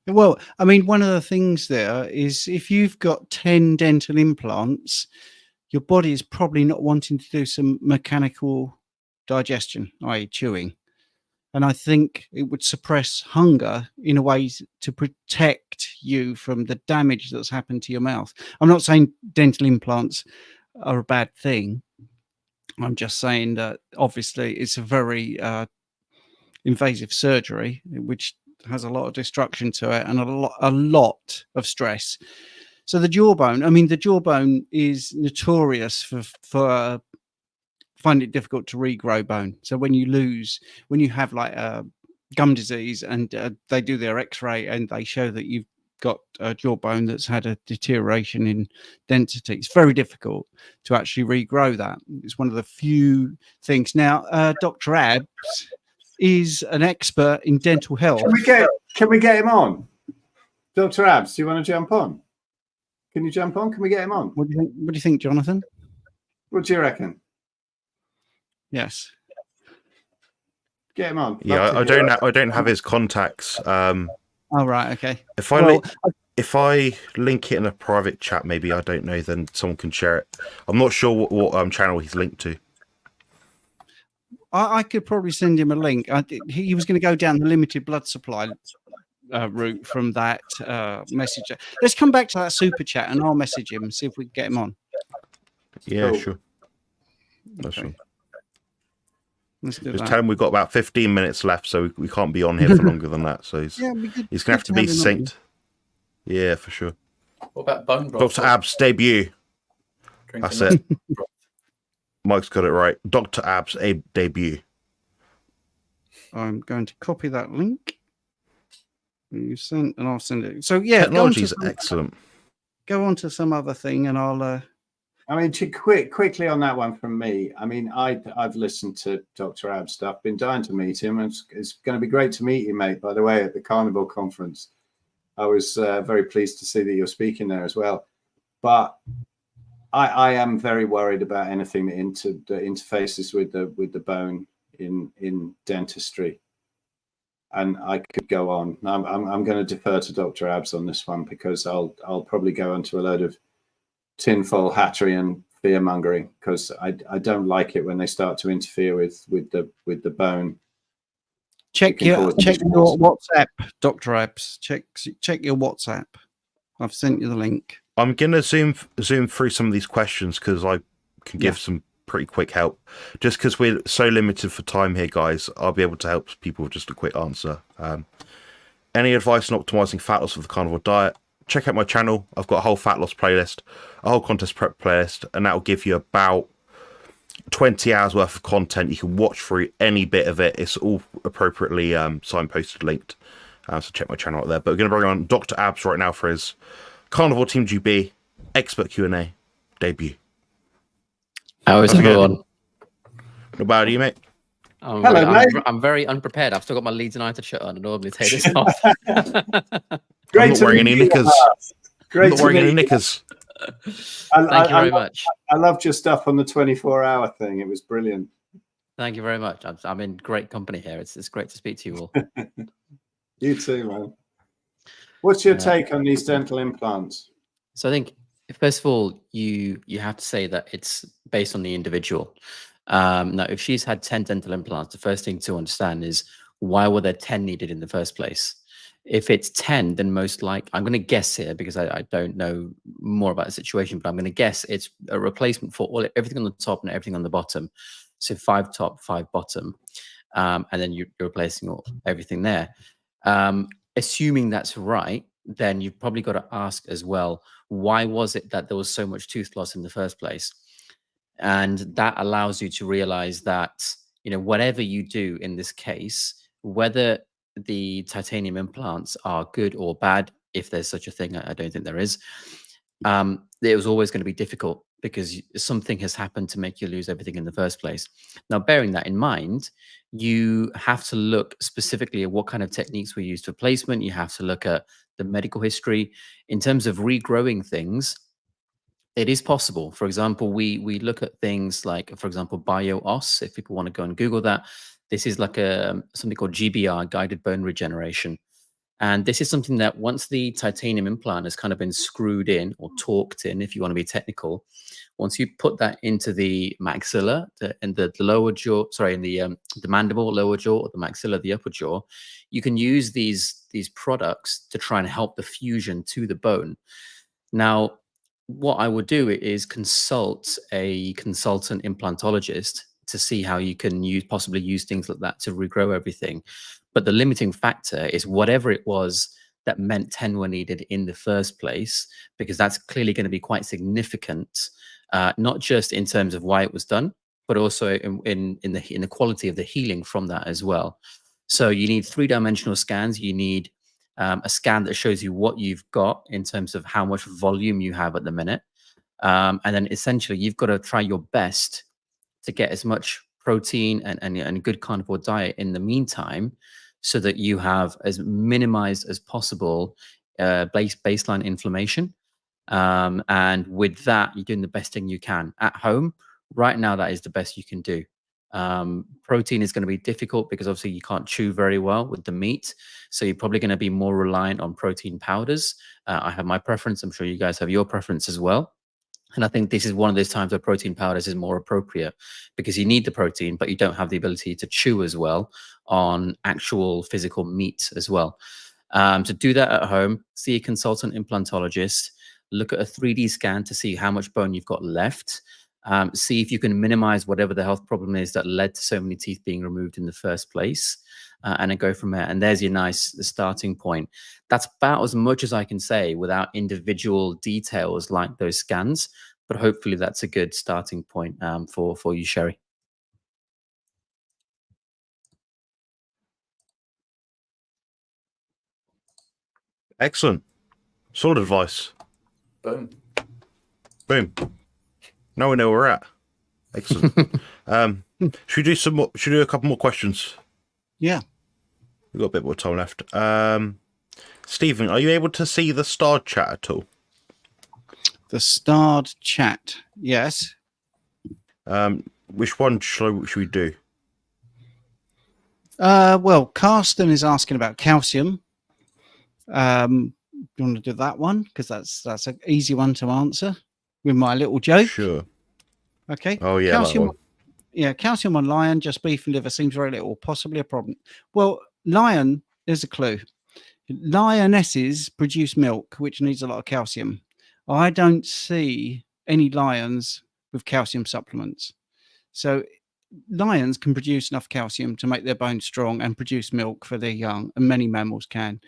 Well, I mean, one of the things there is if you've got 10 dental implants, your body is probably not wanting to do some mechanical digestion, i.e. chewing. And I think it would suppress hunger in a way to protect you from the damage that's happened to your mouth. I'm not saying dental implants are a bad thing. I'm just saying that obviously it's a very invasive surgery, which has a lot of destruction to it and a lot of stress. So the jawbone, I mean, the jawbone is notorious for finding it difficult to regrow bone. So when you have like gum disease and they do their x-ray and they show that you've got a jawbone that's had a deterioration in density, it's very difficult to actually regrow that. It's one of the few things. Now, Dr. Abs is an expert in dental health. Can we get him on? Dr. Abs, do you want to jump on? Can you jump on? Can we get him on? What do you think, Jonathan? What do you reckon? Yes. Get him on. Yeah, I don't have his contacts. Oh, right, okay. If I link it in a private chat, maybe, I don't know, then someone can share it. I'm not sure what channel he's linked to. I could probably send him a link. He was going to go down the limited blood supply route from that message. Let's come back to that super chat and I'll message him and see if we can get him on. Yeah, Cool. sure. That's Okay. right. Let's do Just that. tell him we've got about 15 minutes left, so we can't be on here for longer than that. So he's going to have to be succinct. Yeah, for sure. What about bone broth? Dr. Abs debut. Drinking That's it. Mike's got it right. Dr. Abs debut. I'm going to copy that link. You sent, and I'll send it. So yeah, Technology is excellent. Go on to some other thing, and I'll. I mean, to quickly on that one from me. I mean, I've listened to Dr. Ab's stuff. Been dying to meet him. It's going to be great to meet you, mate. By the way, at the Carnivore conference, I was very pleased to see that you're speaking there as well. But I am very worried about anything that interfaces with the bone in dentistry. And I could go on. I'm going to defer to Dr. Abs on this one because I'll probably go into a load of tinfoil hattery and fear mongering because I don't like it when they start to interfere with the bone. Check your WhatsApp, Dr. Abs. Check your WhatsApp. I've sent you the link. I'm going to zoom through some of these questions because I can give some pretty quick help. Just because we're so limited for time here, guys, I'll be able to help people with just a quick answer. Any advice on optimizing fat loss for the carnivore diet? Check out my channel. I've got a whole fat loss playlist, a whole contest prep playlist, and that will give you about 20 hours worth of content. You can watch through any bit of it. It's all appropriately signposted, linked. So check my channel out there. But we're going to bring on Dr. Abs right now for his Carnivore Team GB expert Q&A debut. How is everyone? Not bad, are you, mate? Hello, mate. I'm very unprepared. I've still got my Leeds United shirt on. I normally take this off. Great not to wearing meet any you, knickers. Lars. I'm Great not to wearing any meet you. knickers. Thank you very much. I loved your stuff on the 24-hour thing. It was brilliant. Thank you very much. I'm in great company here. It's great to speak to you all. You too, man. What's your take on these dental implants? So I think, first of all, you have to say that it's based on the individual. Now, if she's had 10 dental implants, the first thing to understand is, why were there 10 needed in the first place? If it's 10, then most like, I'm going to guess here because I don't know more about the situation, but I'm going to guess it's a replacement for everything on the top and everything on the bottom. So 5 top, 5 bottom, and then you're replacing everything there. Assuming that's right, then you've probably got to ask as well, why was it that there was so much tooth loss in the first place? And that allows you to realize that, whatever you do in this case, whether the titanium implants are good or bad, if there's such a thing, I don't think there is, it was always going to be difficult because something has happened to make you lose everything in the first place. Now, bearing that in mind, you have to look specifically at what kind of techniques were used for placement. You have to look at the medical history. In terms of regrowing things, it is possible. For example, we look at things like, for example, BioOS. If people want to go and Google that, this is like something called GBR, guided bone regeneration. And this is something that once the titanium implant has kind of been screwed in or torqued in, if you want to be technical, once you put that into the maxilla and the lower jaw, sorry, in the mandible, lower jaw, or the maxilla, the upper jaw, you can use these products to try and help the fusion to the bone. Now, what I would do is consult a consultant implantologist to see how you can possibly use things like that to regrow everything. But the limiting factor is whatever it was that meant 10 were needed in the first place, because that's clearly going to be quite significant, not just in terms of why it was done, but also in the quality of the healing from that as well. So you need 3-dimensional scans. You need a scan that shows you what you've got in terms of how much volume you have at the minute. And then essentially you've got to try your best to get as much protein and good carnivore diet in the meantime, so that you have as minimized as possible baseline inflammation. And with that, you're doing the best thing you can at home. Right now, that is the best you can do. Protein is going to be difficult because obviously you can't chew very well with the meat. So you're probably going to be more reliant on protein powders. I have my preference. I'm sure you guys have your preference as well. And I think this is one of those times where protein powders is more appropriate, because you need the protein, but you don't have the ability to chew as well on actual physical meat as well. To do that at home, see a consultant implantologist, look at a 3D scan to see how much bone you've got left. See if you can minimize whatever the health problem is that led to so many teeth being removed in the first place, and then go from there. And there's your nice starting point. That's about as much as I can say without individual details like those scans, but hopefully that's a good starting point for you, Sherry. Excellent. Solid advice. Boom. Boom. Now we know where we're at. Excellent. Should we do some more? Should we do a couple more questions? Yeah. We've got a bit more time left. Stephen, are you able to see the starred chat at all? The starred chat, yes. Which one should we do? Well, Carsten is asking about calcium. Do you want to do that one? Because that's an easy one to answer with my little joke. Sure. Okay. Oh, yeah, Calcium. that one. Yeah, calcium on lion, just beef and liver seems very little, possibly a problem. Well, lion, there's a clue. Lionesses produce milk, which needs a lot of calcium. I don't see any lions with calcium supplements. So lions can produce enough calcium to make their bones strong and produce milk for their young, and many mammals can.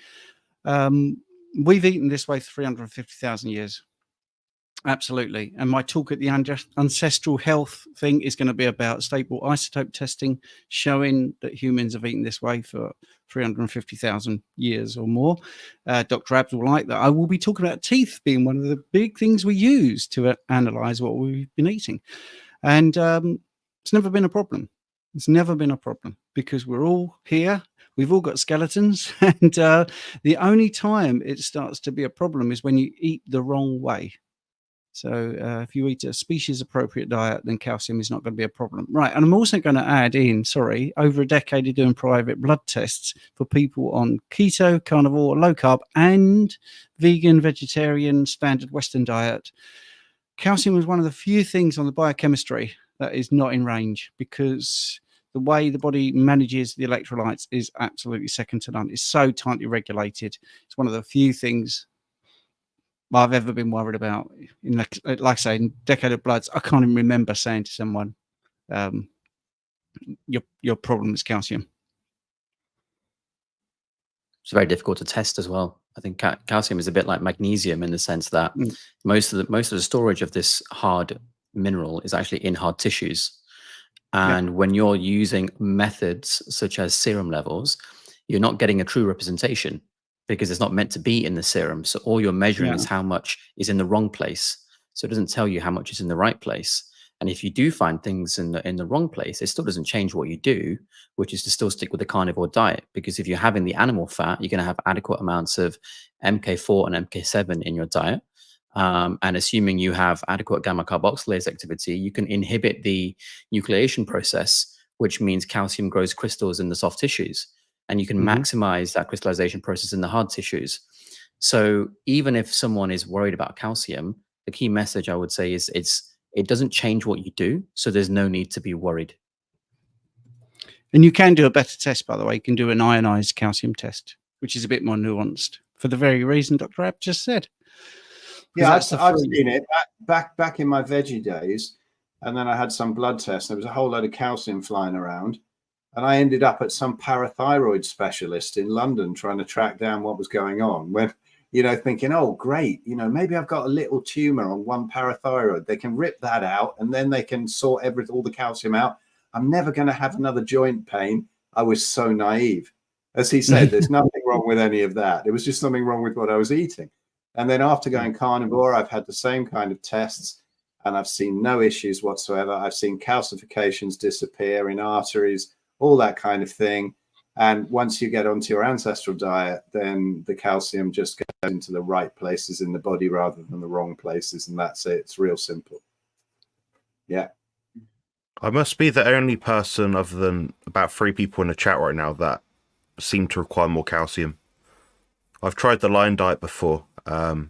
We've eaten this way for 350,000 years. Absolutely. And my talk at the ancestral health thing is going to be about stable isotope testing, showing that humans have eaten this way for 350,000 years or more. Dr. Abs will like that. I will be talking about teeth being one of the big things we use to analyze what we've been eating. And it's never been a problem. It's never been a problem because we're all here. We've all got skeletons. And the only time it starts to be a problem is when you eat the wrong way. So if you eat a species appropriate diet, then calcium is not going to be a problem. Right. And I'm also going to add in, over a decade of doing private blood tests for people on keto, carnivore, low carb, and vegan, vegetarian, standard Western diet. Calcium is one of the few things on the biochemistry that is not in range, because the way the body manages the electrolytes is absolutely second to none. It's so tightly regulated. It's one of the few things I've ever been worried about. Like I say, in decade of bloods, I can't even remember saying to someone, your problem is calcium. It's very difficult to test as well. I think calcium is a bit like magnesium in the sense that most of the storage of this hard mineral is actually in hard tissues. And when you're using methods such as serum levels, you're not getting a true representation because it's not meant to be in the serum. So all you're measuring is how much is in the wrong place. So it doesn't tell you how much is in the right place. And if you do find things in the wrong place, it still doesn't change what you do, which is to still stick with the carnivore diet. Because if you're having the animal fat, you're going to have adequate amounts of MK4 and MK7 in your diet. And assuming you have adequate gamma carboxylase activity, you can inhibit the nucleation process, which means calcium grows crystals in the soft tissues. And you can maximize that crystallization process in the hard tissues. So even if someone is worried about calcium, the key message I would say is it doesn't change what you do, so there's no need to be worried. And you can do a better test, by the way. You can do an ionized calcium test, which is a bit more nuanced for the very reason Dr. Abt just said. Yeah, I've seen it back in my veggie days, and then I had some blood tests. There was a whole load of calcium flying around, and I ended up at some parathyroid specialist in London trying to track down what was going on. When, thinking, oh, great, maybe I've got a little tumor on one parathyroid. They can rip that out, and then they can sort all the calcium out. I'm never going to have another joint pain. I was so naive. As he said, there's nothing wrong with any of that. It was just something wrong with what I was eating. And then after going carnivore, I've had the same kind of tests, and I've seen no issues whatsoever. I've seen calcifications disappear in arteries, all that kind of thing. And once you get onto your ancestral diet, then the calcium just goes into the right places in the body rather than the wrong places. And that's it. It's real simple. Yeah. I must be the only person other than about 3 people in the chat right now that seem to require more calcium. I've tried the line diet before, 2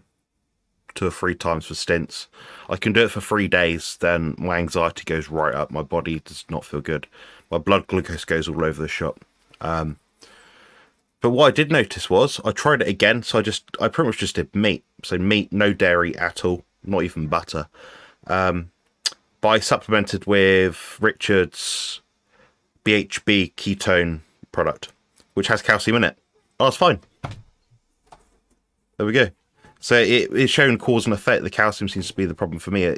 or 3 times for stints. I can do it for 3 days, then my anxiety goes right up. My body does not feel good. My blood glucose goes all over the shop. But what I did notice was I tried it again. So I pretty much just did meat. So meat, no dairy at all, not even butter. But I supplemented with Richard's BHB ketone product, which has calcium in it. Oh, it's fine. There we go. So it's shown cause and effect. The calcium seems to be the problem for me.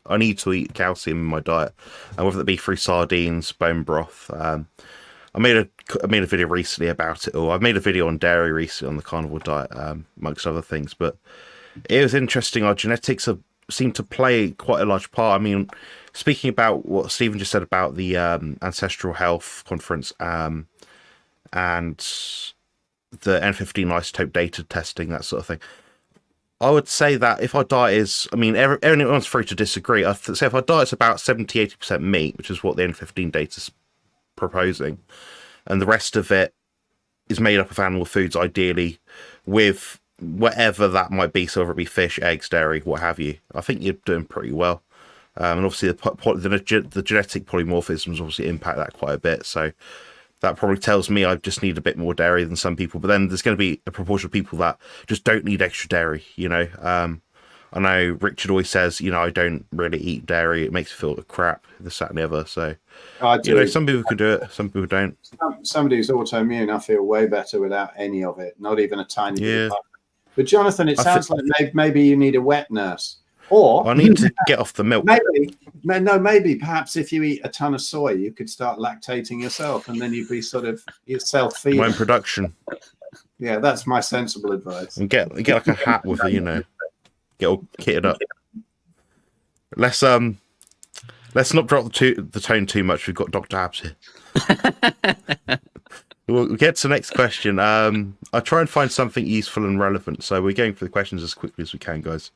I need to eat calcium in my diet, and whether it be through sardines, bone broth. I made a video recently about it, or I've made a video on dairy recently on the carnivore diet, amongst other things. But it was interesting. Our genetics seem to play quite a large part. I mean, speaking about what Stephen just said about the Ancestral Health Conference and the N15 isotope data testing, that sort of thing, I would say that if our diet is, I mean, everyone's free to disagree. I'd say if our diet's about 70-80% meat, which is what the N15 data's proposing, and the rest of it is made up of animal foods, ideally with whatever that might be, so whether it be fish, eggs, dairy, what have you, I think you're doing pretty well. And obviously the genetic polymorphisms obviously impact that quite a bit, so that probably tells me I just need a bit more dairy than some people. But then there's going to be a proportion of people that just don't need extra dairy, I know Richard always says, I don't really eat dairy. It makes me feel crap, this, that, and the other. So, some people could do it, some people don't. Somebody who's autoimmune, I feel way better without any of it, not even a tiny bit of butter. But Jonathan, it sounds like maybe you need a wet nurse. Or I need to get off the milk. Maybe perhaps if you eat a ton of soy, you could start lactating yourself, and then you'd be sort of self-feeding. My own production. Yeah, that's my sensible advice. And get like a hat with it, get all kitted up. Let's Let's not drop the tone too much. We've got Dr. Abs here. We'll get to the next question. I'll try and find something useful and relevant. So we're going for the questions as quickly as we can, guys.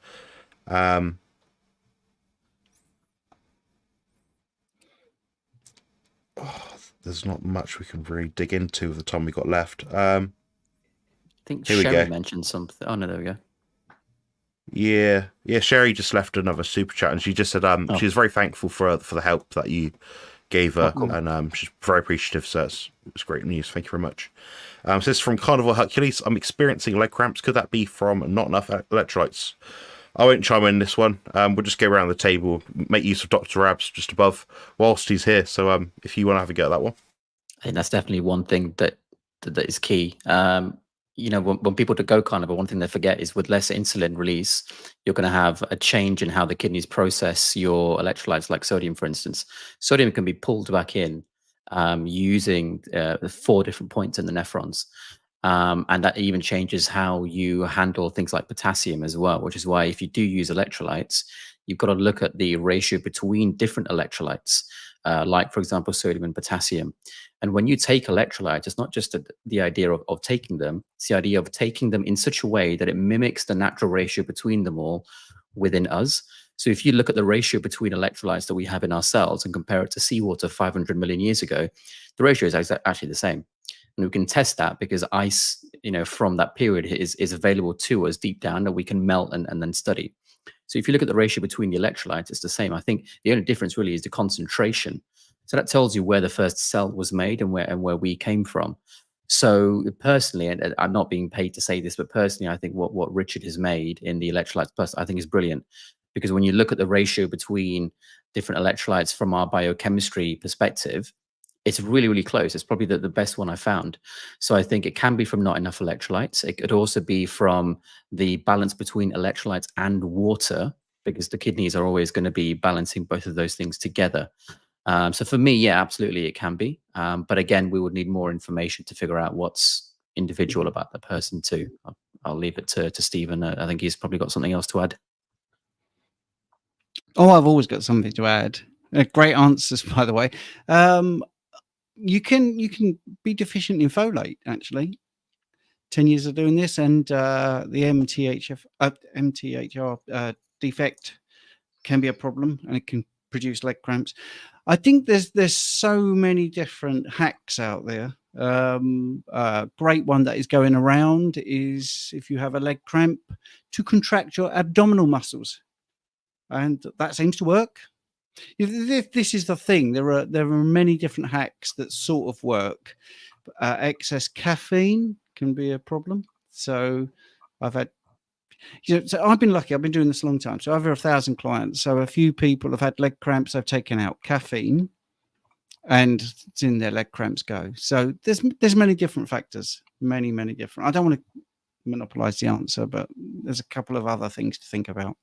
There's not much we can really dig into with the time we got left. I think Here we Sherry go. mentioned something. Oh, no, there we go. Yeah. Sherry just left another super chat, and she just said she was very thankful for the help that you gave her, cool. and she's very appreciative. So it's great news. Thank you very much. So this is from Carnivore Hercules. I'm experiencing leg cramps. Could that be from not enough electrolytes? I won't chime in this one. We'll just go around the table, make use of Dr. Abs just above whilst he's here. So if you want to have a go at that one. I think that's definitely one thing that is key. You know, when people go carnivore, one thing they forget is with less insulin release, you're going to have a change in how the kidneys process your electrolytes, like sodium, for instance. Sodium can be pulled back in using 4 different points in the nephrons. And that even changes how you handle things like potassium as well, which is why if you do use electrolytes, you've got to look at the ratio between different electrolytes, like, for example, sodium and potassium. And when you take electrolytes, it's not just the idea of taking them, it's the idea of taking them in such a way that it mimics the natural ratio between them all within us. So if you look at the ratio between electrolytes that we have in our cells and compare it to seawater 500 million years ago, the ratio is actually the same. And we can test that because ice, you know, from that period is available to us deep down that we can melt and then study. So if you look at the ratio between the electrolytes, it's the same. I think the only difference really is the concentration. So that tells you where the first cell was made and where we came from. So personally, and I'm not being paid to say this, but personally, I think what Richard has made in the electrolytes plus, I think is brilliant. Because when you look at the ratio between different electrolytes from our biochemistry perspective, it's really, really close. It's probably the best one I found. So I think it can be from not enough electrolytes. It could also be from the balance between electrolytes and water, because the kidneys are always going to be balancing both of those things together. So for me, yeah, absolutely, it can be. But again, we would need more information to figure out what's individual about the person too. I'll leave it to Stephen. I think he's probably got something else to add. Oh, I've always got something to add. Great answers, by the way. You can be deficient in folate, actually. 10 years of doing this, and the MTHR defect can be a problem, and it can produce leg cramps. I think there's so many different hacks out there. Great one that is going around is, if you have a leg cramp, to contract your abdominal muscles, and that seems to work. This is the thing. There are many different hacks that sort of work. Excess caffeine can be a problem. So I've had, so I've been lucky. I've been doing this a long time. So over 1,000 clients. So a few people have had leg cramps. I've taken out caffeine, and it's in their leg cramps go. So there's many different factors. Many different. I don't want to monopolize the answer, but there's a couple of other things to think about.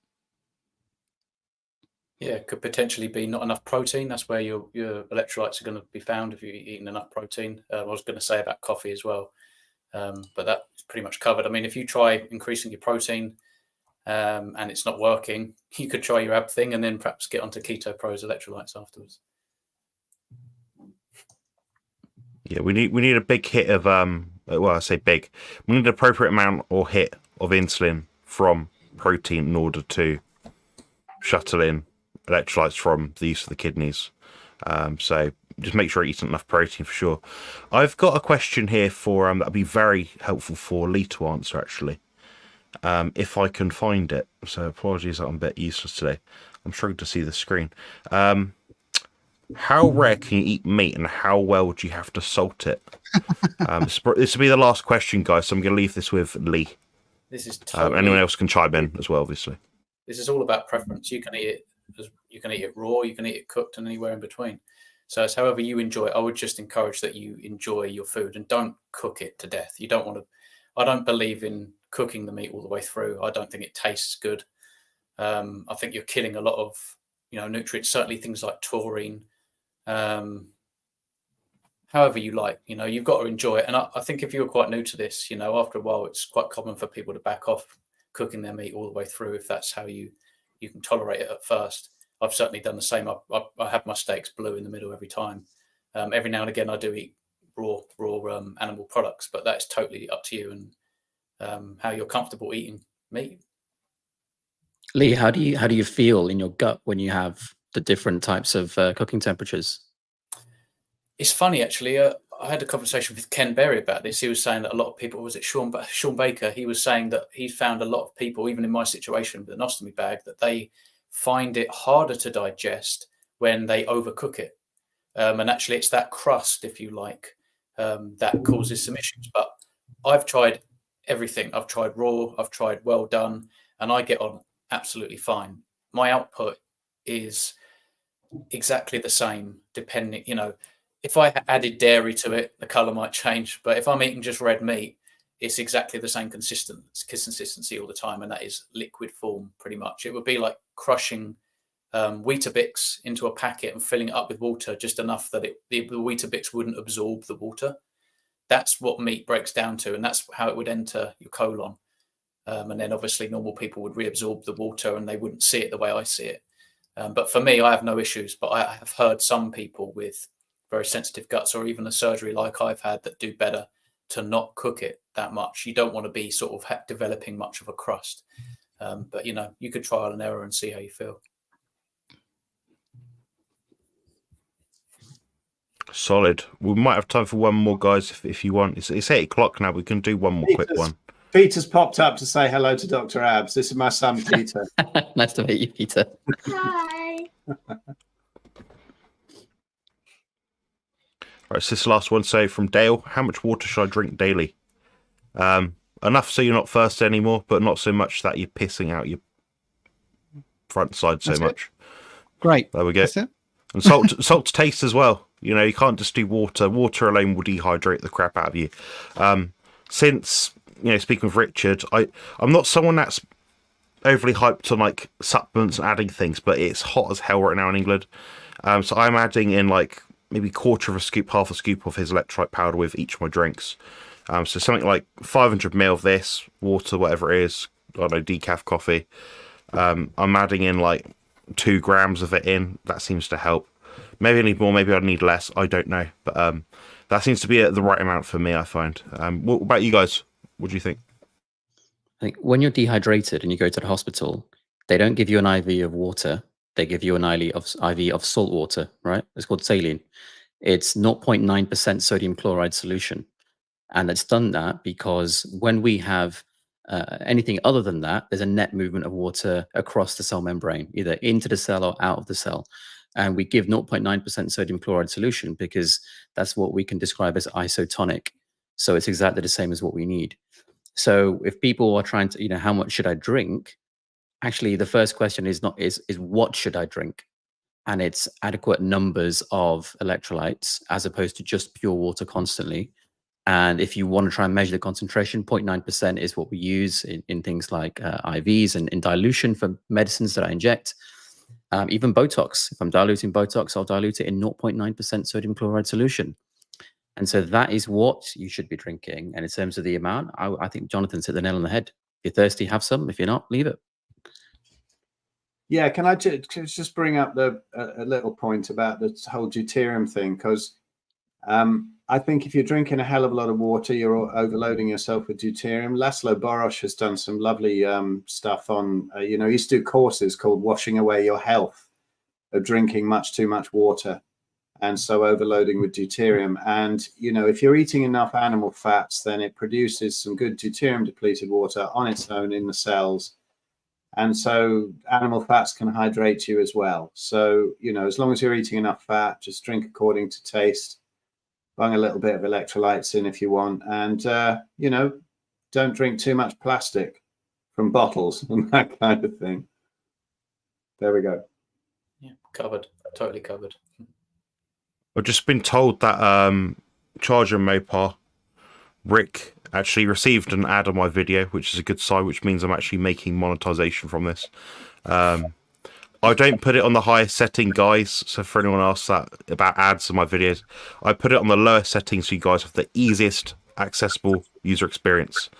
Yeah, it could potentially be not enough protein. That's where your electrolytes are going to be found if you're eating enough protein. I was going to say about coffee as well, but that's pretty much covered. I mean, if you try increasing your protein and it's not working, you could try your ab thing and then perhaps get onto Keto Pro's electrolytes afterwards. Yeah, we need a big hit of well, I say big. We need an appropriate amount or hit of insulin from protein in order to shuttle in electrolytes from the use of the kidneys. So just make sure you eat enough protein for sure. I've got a question here for that'd be very helpful for Lee to answer, actually, if I can find it. So apologies that I'm a bit useless today. I'm struggling to see the screen. How rare can you eat meat, and how well do you have to salt it? This will be the last question, guys, so I'm going to leave this with Lee. This is totally, anyone else can chime in as well, obviously. This is all about preference. You can eat it raw, you can eat it cooked, and anywhere in between. So it's however you enjoy it. I would just encourage that you enjoy your food and don't cook it to death. You don't want to. I don't believe in cooking the meat all the way through. I don't think it tastes good. I think you're killing a lot of nutrients. Certainly things like taurine. However you like, you've got to enjoy it. And I think if you're quite new to this, after a while, it's quite common for people to back off cooking their meat all the way through if that's how you can tolerate it at first. I've certainly done the same. I have my steaks blue in the middle every time. Every now and again, I do eat raw animal products, but that's totally up to you and how you're comfortable eating meat. Lee, how do you feel in your gut when you have the different types of cooking temperatures? It's funny, actually. I had a conversation with Ken Berry about this. He was saying that a lot of people, was it Sean Baker? He was saying that he found a lot of people, even in my situation with an ostomy bag, that they find it harder to digest when they overcook it. And actually, it's that crust, if you like, that causes some issues. But I've tried everything. I've tried raw, I've tried well done, and I get on absolutely fine. My output is exactly the same, depending, if I added dairy to it, the color might change. But if I'm eating just red meat, it's exactly the same consistency all the time, and that is liquid form pretty much. It would be like crushing Weetabix into a packet and filling it up with water just enough that the Weetabix wouldn't absorb the water. That's what meat breaks down to, and that's how it would enter your colon. And then obviously normal people would reabsorb the water and they wouldn't see it the way I see it. But for me, I have no issues. But I have heard some people with very sensitive guts, or even a surgery like I've had, that do better to not cook it that much. You don't want to be sort of developing much of a crust. But you could trial and error and see how you feel. Solid. We might have time for one more, guys, if you want. It's 8 o'clock now. We can do one more quick one. Peter's popped up to say hello to Dr. Abs. This is my son, Peter. Nice to meet you, Peter. Hi. Right, so this last one. So from Dale, how much water should I drink daily? Enough so you're not thirsty anymore, but not so much that you're pissing out your front side so much. Great. There we go. That's it. And salt to taste as well. You can't just do water. Water alone will dehydrate the crap out of you. Since, speaking with Richard, I'm not someone that's overly hyped on like supplements and adding things, but it's hot as hell right now in England. So I'm adding in like maybe quarter of a scoop, half a scoop of his electrolyte powder with each of my drinks. So something like 500 ml of this, water, whatever it is, I don't know, decaf coffee. I'm adding in like 2 grams of it in. That seems to help. Maybe I need more, maybe I need less. I don't know. But that seems to be the right amount for me, I find. What about you guys? What do you think? I think when you're dehydrated and you go to the hospital, they don't give you an IV of water. They give you an IV of salt water, right? It's called saline. It's 0.9% sodium chloride solution. And it's done that because when we have anything other than that, there's a net movement of water across the cell membrane, either into the cell or out of the cell. And we give 0.9% sodium chloride solution because that's what we can describe as isotonic. So it's exactly the same as what we need. So if people are trying to, how much should I drink? Actually, the first question is what should I drink? And it's adequate numbers of electrolytes as opposed to just pure water constantly. And if you want to try and measure the concentration, 0.9% is what we use in things like IVs and in dilution for medicines that I inject. Even Botox, if I'm diluting Botox, I'll dilute it in 0.9% sodium chloride solution. And so that is what you should be drinking. And in terms of the amount, I think Jonathan's hit the nail on the head. If you're thirsty, have some. If you're not, leave it. Yeah, can I just bring up a little point about the whole deuterium thing? Because I think if you're drinking a hell of a lot of water, you're overloading yourself with deuterium. Laszlo Borosh has done some lovely stuff on, he used to do courses called Washing Away Your Health, of drinking much too much water, and so overloading with deuterium. And, if you're eating enough animal fats, then it produces some good deuterium depleted water on its own in the cells. And so animal fats can hydrate you as well. So, as long as you're eating enough fat, just drink according to taste. Bung a little bit of electrolytes in if you want. And, don't drink too much plastic from bottles and that kind of thing. There we go. Yeah, covered. Totally covered. I've just been told that Charger Mopar, Rick, actually received an ad on my video, which is a good sign, which means I'm actually making monetization from this. I don't put it on the highest setting, guys. So for anyone else that about ads on my videos, I put it on the lowest settings so you guys have the easiest accessible user experience.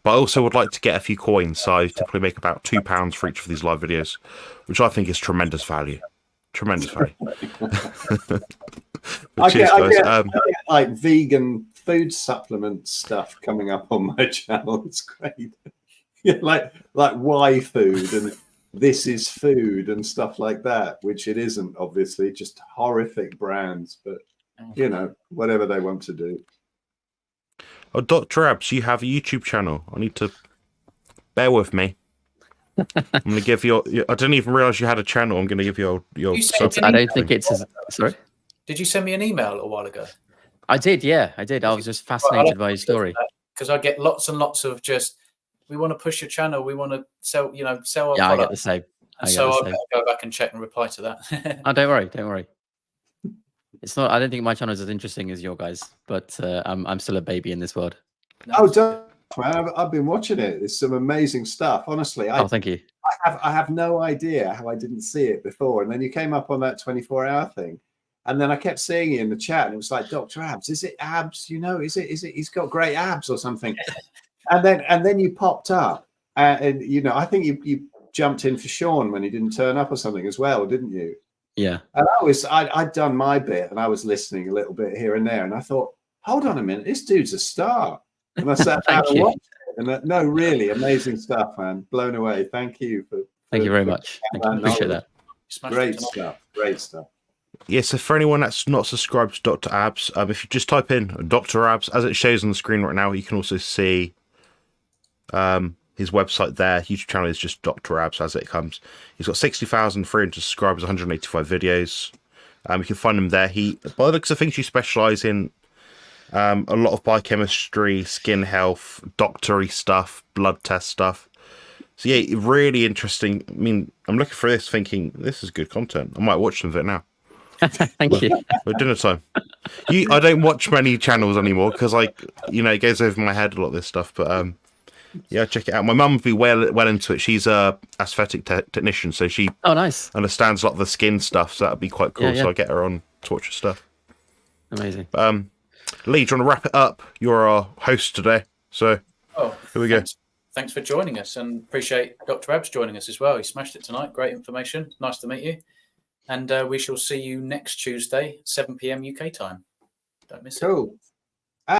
But I also would like to get a few coins, so I typically make about £2 for each of these live videos, which I think is tremendous value. Tremendous value. I Cheers, get, guys. I get like vegan food supplement stuff coming up on my channel. It's great. Yeah, like why food and this is food and stuff like that, which it isn't, obviously, just horrific brands, but you know, whatever they want to do. Oh, Dr. Abs, you have a YouTube channel. I need to bear with me. I'm going to give you. I didn't even realize you had a channel. I'm going to give you your You sub. said I don't think it's sorry. Did you send me an email a while ago? I did, yeah, I did. I was just fascinated by your story. Because I get lots and lots of just, we want to push your channel, we want to sell, sell our Yeah, I get product. the same. So I'll go back and check and reply to that. Oh, don't worry, don't worry. It's not. I don't think my channel is as interesting as your guys, but I'm still a baby in this world. Oh, don't, man! I've been watching it. It's some amazing stuff. Honestly, Oh, thank you. I have no idea how I didn't see it before. And then you came up on that 24-hour thing, and then I kept seeing you in the chat, and it was like, Dr. Abs, is it abs? Is it? He's got great abs or something. and then you popped up, and I think you jumped in for Sean when he didn't turn up or something as well, didn't you? Yeah. And I'd done my bit, and I was listening a little bit here and there, and I thought, hold on a minute, this dude's a star. And I sat down and watched it. And no, really amazing stuff, man. Blown away. Thank you for Thank you very much. Thank you. Appreciate that. Great stuff. Great stuff. Yeah, so for anyone that's not subscribed to Dr. Abs, if you just type in Dr. Abs, as it shows on the screen right now, you can also see his website there. YouTube channel is just Dr. Abs as it comes. He's got 60,300 subscribers, 185 videos. You can find him there. By the looks of things, you specialise in a lot of biochemistry, skin health, doctory stuff, blood test stuff. So yeah, really interesting. I mean, I'm looking for this thinking, this is good content. I might watch some of it now. Thank you. At dinner time. I don't watch many channels anymore because it goes over my head a lot of this stuff. But yeah, check it out. My mum would be well into it. She's a aesthetic technician, so she nice. understands a lot of the skin stuff. So that'd be quite cool. Yeah. So I get her on to watch her stuff. Amazing. Lee, do you want to wrap it up? You're our host today, so here we go. Thanks for joining us, and appreciate Dr. Abs joining us as well. He smashed it tonight. Great information. Nice to meet you. And we shall see you next Tuesday, 7 p.m. UK time. Don't miss it. Cool.